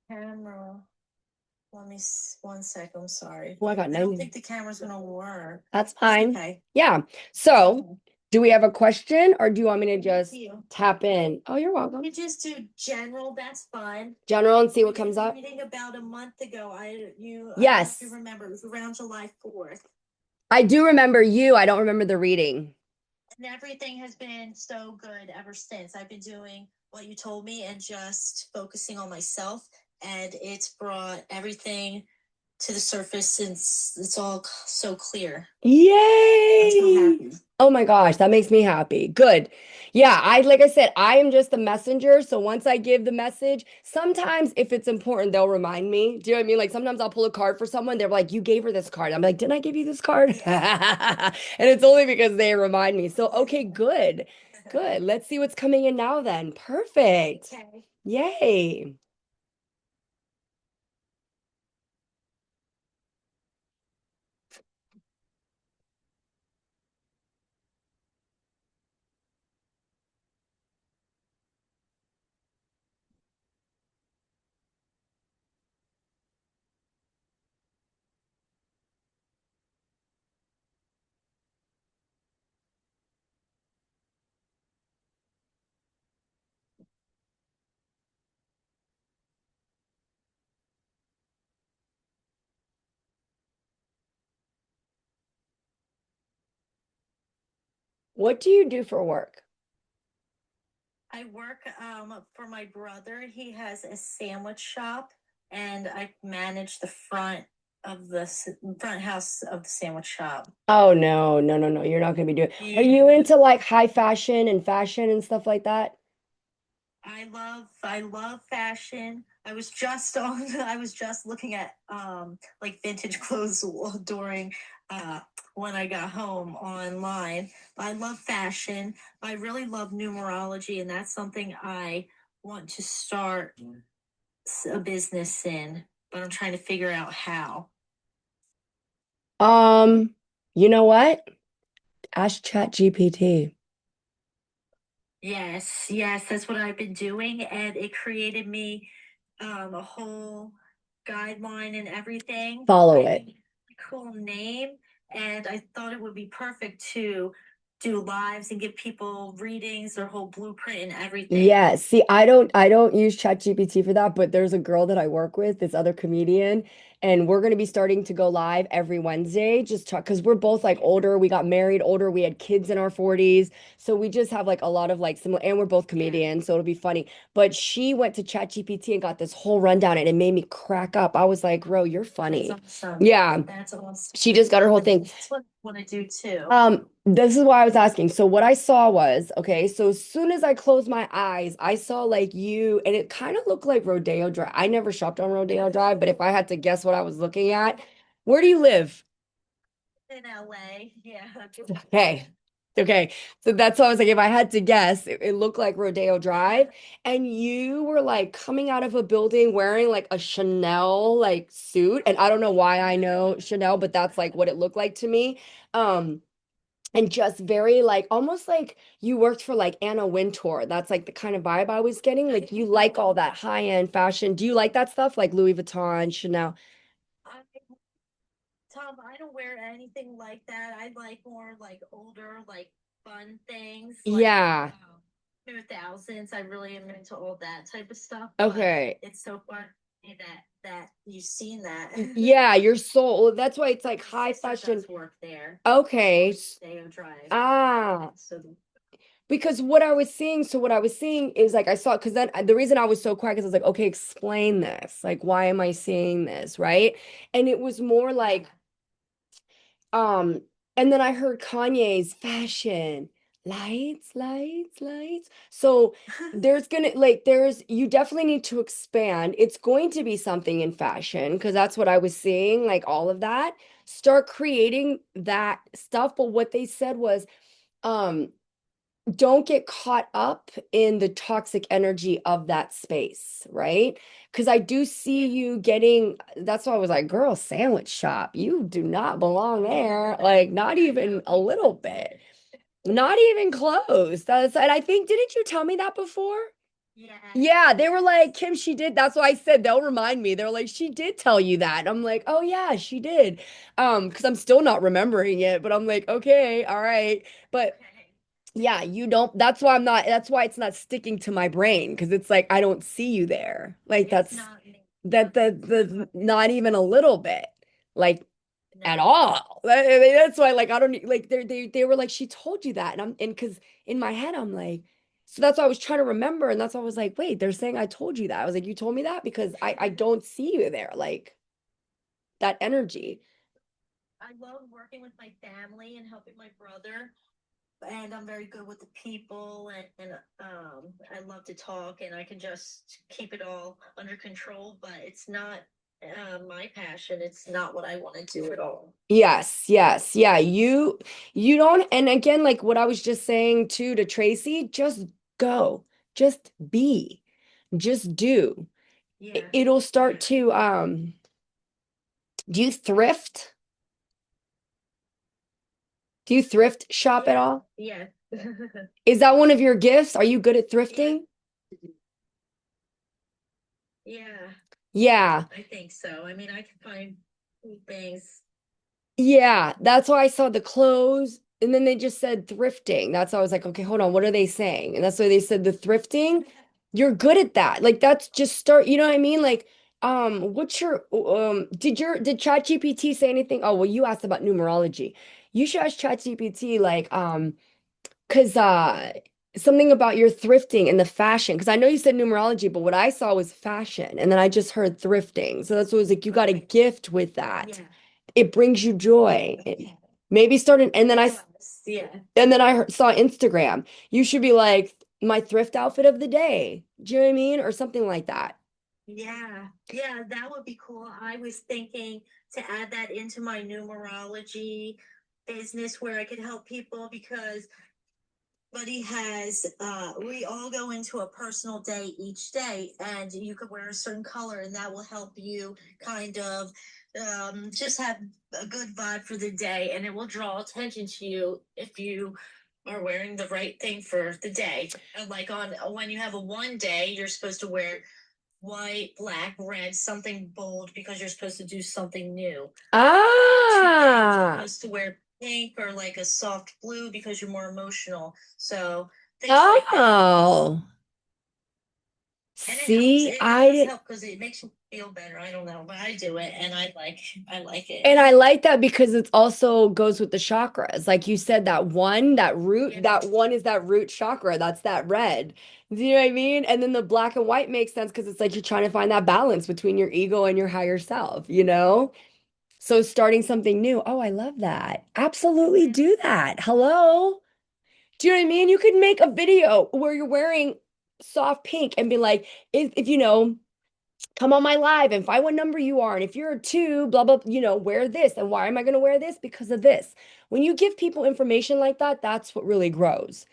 Camera. Let me, one sec. I'm sorry. Oh, I got I don't 90. think the camera's gonna work. That's fine. Okay. Yeah. So, do we have a question or do you want me to Thank just you. tap in? Oh, you're welcome. You just do general, that's fine. General and see We what did comes a up. reading about a month ago. I don't know Yes. if you remember, it was around July 4th. I do remember you. I don't remember the reading. And everything has been so good ever since. I've been doing what you told me and just focusing on myself. And it's brought everything to the surface since it's all so clear. I'm so Yay! happy. Oh my gosh, that makes me happy. Good. Yeah, like I said, I am just the messenger. So once I give the message, sometimes if it's important, they'll remind me. Do you know what I mean? Like sometimes I'll pull a card for someone. They're like, "You gave her this card." I'm like, "Didn't I give you this card?" Yeah. And it's only because they remind me. So okay, good. Good. Let's see what's coming in now then. Perfect. Okay. Yay. What do you do for work? I work for my brother. He has a sandwich shop, and I manage the front house of the sandwich shop. Oh no, no, no, no. You're not gonna be doing. Are Yeah. you into like high fashion and stuff like that? I love fashion. I was just on I was just looking at like vintage clothes during uh when I got home online. I love fashion. I really love numerology, and that's something I want to start a business in, but I'm trying to figure out how. Um, you know what? Ask Chat GPT. Yes, yes, that's what I've been doing, and it created me a whole guideline and everything. Follow I it. think it's a cool name, and I thought it would be perfect to do lives and give people readings, their whole blueprint and everything. Yeah, see, I don't use ChatGPT for that, but there's a girl that I work with, this other comedian, and we're gonna be starting to go live every Wednesday, just talk because we're both like older, we got married older, we had kids in our 40s, so we just have like a lot of like similar, and we're both Yeah, comedians, so it'll be funny. But she went to ChatGPT and got this whole rundown, and it made me crack up. I was like, "Bro, you're that's funny." awesome. Yeah, That's awesome. she just got her whole thing. That's what I want to do too. This is why I was asking. So what I saw was, okay, so as soon as I closed my eyes, I saw like you, and it kind of looked like Rodeo Drive. I never shopped on Rodeo Drive, but if I had to guess what I was looking at, where do you live? In LA, yeah. Okay. Okay. So that's why I was like, if I had to guess, it looked like Rodeo Drive. And you were like coming out of a building wearing like a Chanel like suit. And I don't know why I know Chanel, but that's like what it looked like to me. Um, and just very like almost like you worked for like Anna Wintour. That's like the kind of vibe I was getting. Like you like all that high-end fashion. Do you like that stuff like Louis Vuitton, Chanel? I, Tom, I don't wear anything like that. I like more like older, like fun things, like Yeah. 2000s. I really am into all that type of stuff. But Okay. it's so funny that you've seen that. Yeah, you're so that's why it's My like high sister fashion. does work there Okay. on Deo Drive. Ah, So because what I was seeing, so what I was seeing is like I saw because then the reason I was so quiet is I was like, okay, explain this. Like, why am I seeing this? Right. And it was more like Um, and then I heard Kanye's fashion, lights, lights, lights. So there's gonna like you definitely need to expand. It's going to be something in fashion because that's what I was seeing, like all of that. Start creating that stuff. But what they said was, um, don't get caught up in the toxic energy of that space, right? Because I do see you getting, that's why I was like, girl, sandwich shop, you do not belong there. Like, not even a little bit, not even close. That's, and I think, didn't you tell me that before? yeah. Yeah, they were like, Kim, she did. That's why I said they'll remind me. They're like, she did tell you that. And I'm like, oh yeah, she did. Because I'm still not remembering it, but I'm like, okay, all right. But Okay. yeah, you don't. That's why I'm not. That's why it's not sticking to my brain because it's like I don't see you there. Like It's that's not me. the not even a little bit, like at No. all. That's why like I don't like they were like she told you that, and I'm and because in my head I'm like, so that's why I was trying to remember, and that's why I was like, wait, they're saying I told you that. I was like, you told me that because I don't see you there. Like that energy. I love working with my family and helping my brother. And I'm very good with the people, and I love to talk, and I can just keep it all under control. But it's not my passion. It's not what I want to do at all. Yes, yes. Yeah, you don't, and again, like what I was just saying too to Tracy, just go. Just be. Just do. Yeah, It'll start to do you thrift? Do you thrift shop at yeah, all? yeah, Is that one of your gifts? Are you good at yeah, thrifting? yeah. Yeah. I think so. I mean, I can find things. Yeah, that's why I saw the clothes and then they just said thrifting. That's why I was like, okay, hold on, what are they saying? And that's why they said the thrifting. You're good at that. Like that's just start, you know what I mean? Like, what's your did ChatGPT say anything? Oh, well, you asked about numerology. You should ask ChatGPT like, because something about your thrifting and the fashion. Because I know you said numerology, but what I saw was fashion. And then I just heard thrifting. So that's what it was like, you got a Okay. gift with that. Yeah. It brings you joy. Maybe start an, and then It does. Yeah. saw Instagram. You should be like my thrift outfit of the day. Do you know what I mean? Or something like that. Yeah. Yeah. That would be cool. I was thinking to add that into my numerology business where I could help people because Buddy has we all go into a personal day each day, and you could wear a certain color and that will help you kind of just have a good vibe for the day, and it will draw attention to you if you are wearing the right thing for the day. And like on when you have a one day, you're supposed to wear white, black, red, something bold because you're supposed to do something new. 2 days, you're Ah, supposed to wear pink or like a soft blue because you're more emotional. So things like that. oh. And it helps. See, It I does did. help because it makes you feel better. I don't know, but I do it and I like it. And I like that because it also goes with the chakras. Like you said, that one, that root, Yeah. that one is that root chakra. That's that red. Do you know what I mean? And then the black and white makes sense because it's like you're trying to find that balance between your ego and your higher self, you know? So starting something new. Oh, I love that. Absolutely do that. Hello. Do you know what I mean? You could make a video where you're wearing soft pink and be like, if you know, come on my live and find what number you are. And if you're a two, blah, blah, wear this. And why am I going to wear this? Because of this. When you give people information like that, that's what really grows.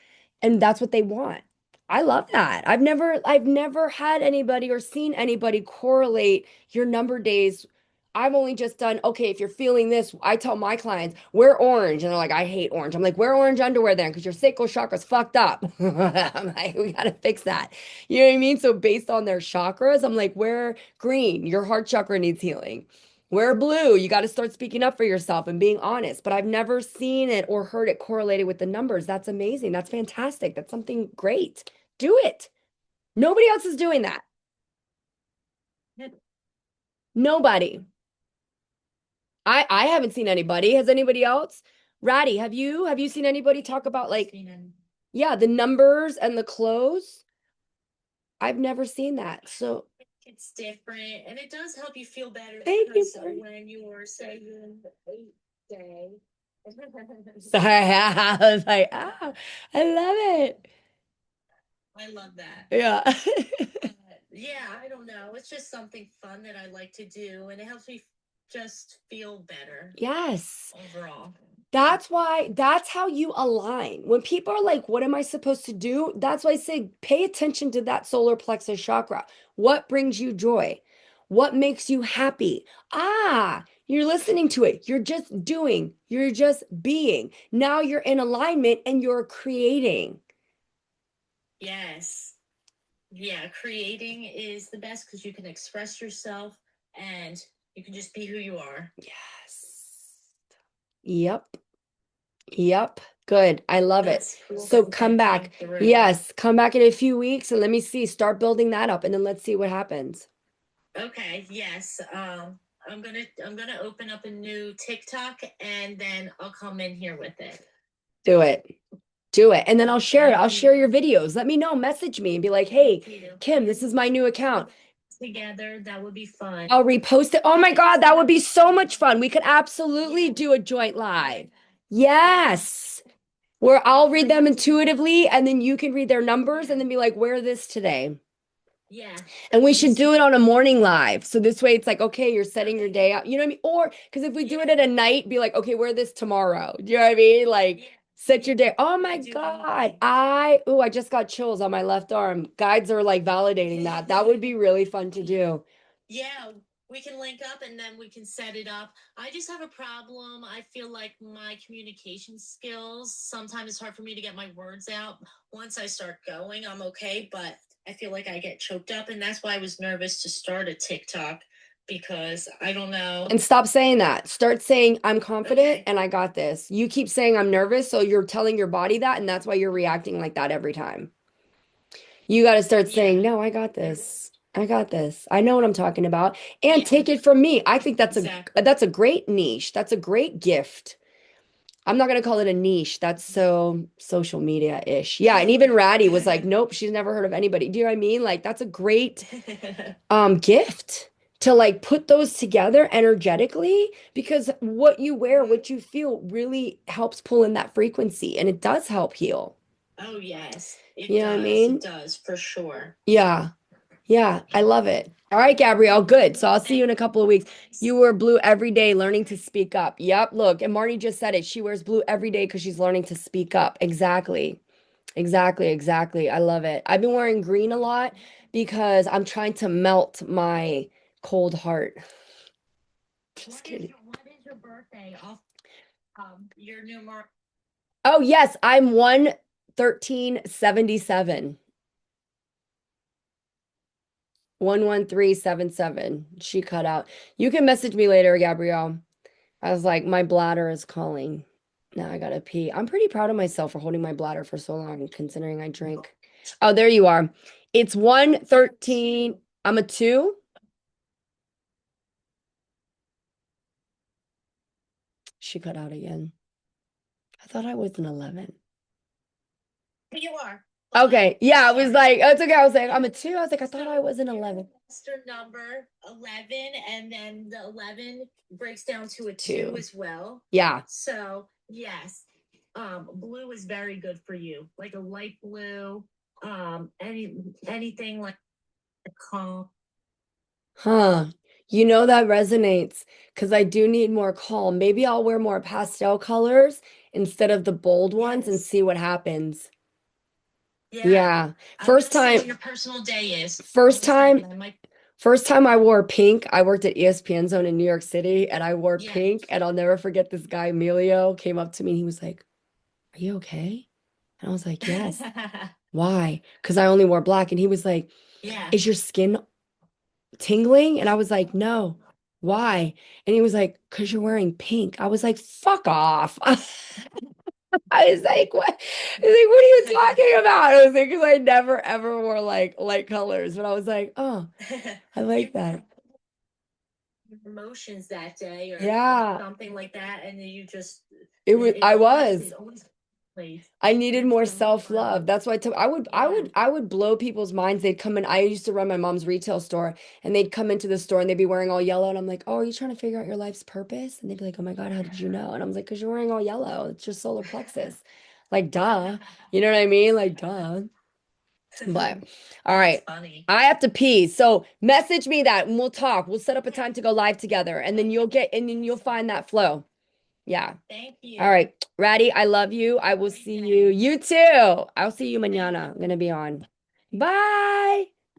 And that's what they want. I love that. I've never had anybody or seen anybody correlate your number days. I've only just done, okay, if you're feeling this, I tell my clients, wear orange. And they're like, I hate orange. I'm like, wear orange underwear then, because your sacral chakra's fucked up. I'm like, we gotta fix that. You know what I mean? So based on their chakras, I'm like, wear green, your heart chakra needs healing. Wear blue, you got to start speaking up for yourself and being honest. But I've never seen it or heard it correlated with the numbers. That's amazing. That's fantastic. That's something great. Do it. Nobody else is doing that. Nobody. I haven't seen anybody. Has anybody else? Ratty, have you seen anybody talk about like, yeah, the numbers and the clothes? I've never seen that. So It's different and it does help you feel better thank you. because when you are saying the 8th day. Sorry, I was like, ah, I love it. I love that. Yeah. Yeah, I don't know. It's just something fun that I like to do, and it helps me just feel better Yes. overall. That's how you align. When people are like, what am I supposed to do? That's why I say pay attention to that solar plexus chakra. What brings you joy? What makes you happy? Ah, you're listening to it. You're just doing. You're just being. Now you're in alignment and you're creating. Yes. Yeah, creating is the best because you can express yourself and you can just be who you are. Yes. Yep. Yep. Good. I love it. That's cool So that come that came back. through. Yes, come back in a few weeks and let me see. Start building that up and then let's see what happens. Okay, yes. I'm gonna open up a new TikTok and then I'll come in here with it. Do it. Do it. And then I'll share it. Thank I'll share you. your videos. Let me know. Message me and be like, Thank hey, you. Kim, this is my new account. together. That would be fun. I'll repost it. Oh my God, that would be so much fun. We could absolutely do a joint live. Yes. Where I'll read them intuitively and then you can read their numbers and then be like, wear this today. Yeah. And we should do it on a morning live. So this way it's like, okay, you're setting your day out. You know what I mean? Or because if we do it at a night, be like, okay, wear this tomorrow. Do you know what I mean? Like set your day. Oh my God. I just got chills on my left arm. Guides are like validating that. That would be really fun to do. Yeah, we can link up and then we can set it up. I just have a problem. I feel like my communication skills, sometimes it's hard for me to get my words out. Once I start going, I'm okay, but I feel like I get choked up. And that's why I was nervous to start a TikTok because I don't know. And stop saying that. Start saying, I'm confident Okay. and I got this. You keep saying I'm nervous, so you're telling your body that, and that's why you're reacting like that every time. You got to start saying, Yeah. no, I got this. I got this. I know what I'm talking about. And Yeah. take it from me. I think Exactly. that's a great niche. That's a great gift. I'm not gonna call it a niche. That's so social media-ish. Yeah, and even Ratty was like, nope, she's never heard of anybody. Do you know what I mean? Like that's a great gift to like put those together energetically because what you wear, what you feel really helps pull in that frequency and it does help heal. Oh, yes, it You know what I does. It mean? does for sure. Yeah. Yeah, I love it. All right, Gabrielle, good. So I'll see you in a couple of weeks. You wear blue every day, learning to speak up. Yep, look, and Marty just said it. She wears blue every day because she's learning to speak up. Exactly. Exactly, exactly. I love it. I've been wearing green a lot because I'm trying to melt my cold heart. Just kidding. What is your birthday? Off your numero. Oh, yes, I'm 11377. 11377. She cut out. You can message me later, Gabrielle. I was like, my bladder is calling. Now I gotta pee. I'm pretty proud of myself for holding my bladder for so long, considering I drink. Oh, there you are. It's 113. I'm a 2. She cut out again. I thought I was an 11. You are. Okay. Yeah, I was like, it's okay. I was like, I'm a 2. I was like, I thought I was an 11. Master number 11, and then the 11 breaks down to a 2 2. as well. Yeah. So, yes. Blue is very good for you. Like a light blue, anything like a calm. Huh. You know that resonates because I do need more calm. Maybe I'll wear more pastel colors instead of the bold ones and Yes. see what happens. Yeah. Yeah. Let's see what your personal day is. First Just thinking time, I might. first time I wore pink. I worked at ESPN Zone in New York City and I wore Yeah. pink and I'll never forget this guy, Emilio, came up to me and he was like, "Are you okay?" And I was like, "Yes." Why? Because I only wore black. And he was like, Yeah. "Is your skin tingling?" And I was like, "No." Why? And he was like, "Because you're wearing pink." I was like, "Fuck off." I was like, "What?" I was like, "What are you talking about?" I was like, "Because I never ever wore like light colors." But I was like, "Oh, I like that." Emotions that day or Yeah, something like that, and then you just I it was. always plays. I needed It's more really self-love. fun. That's why Yeah. I would blow people's minds. They'd come in. I used to run my mom's retail store and they'd come into the store and they'd be wearing all yellow. And I'm like, "Oh, are you trying to figure out your life's purpose?" And they'd be like, "Oh my God, how did you know?" And I was like, "Because you're wearing all yellow. It's your solar plexus." Like, duh. You know what I mean? Like, duh. But all That's right. funny. I have to pee. So message me that and we'll talk. We'll set up a time to go live together and then you'll find that flow. Yeah. Thank All you. right. Ratty, I love you. I will see you. You too. I'll see you Thank mañana. you. I'm gonna be on. Bye.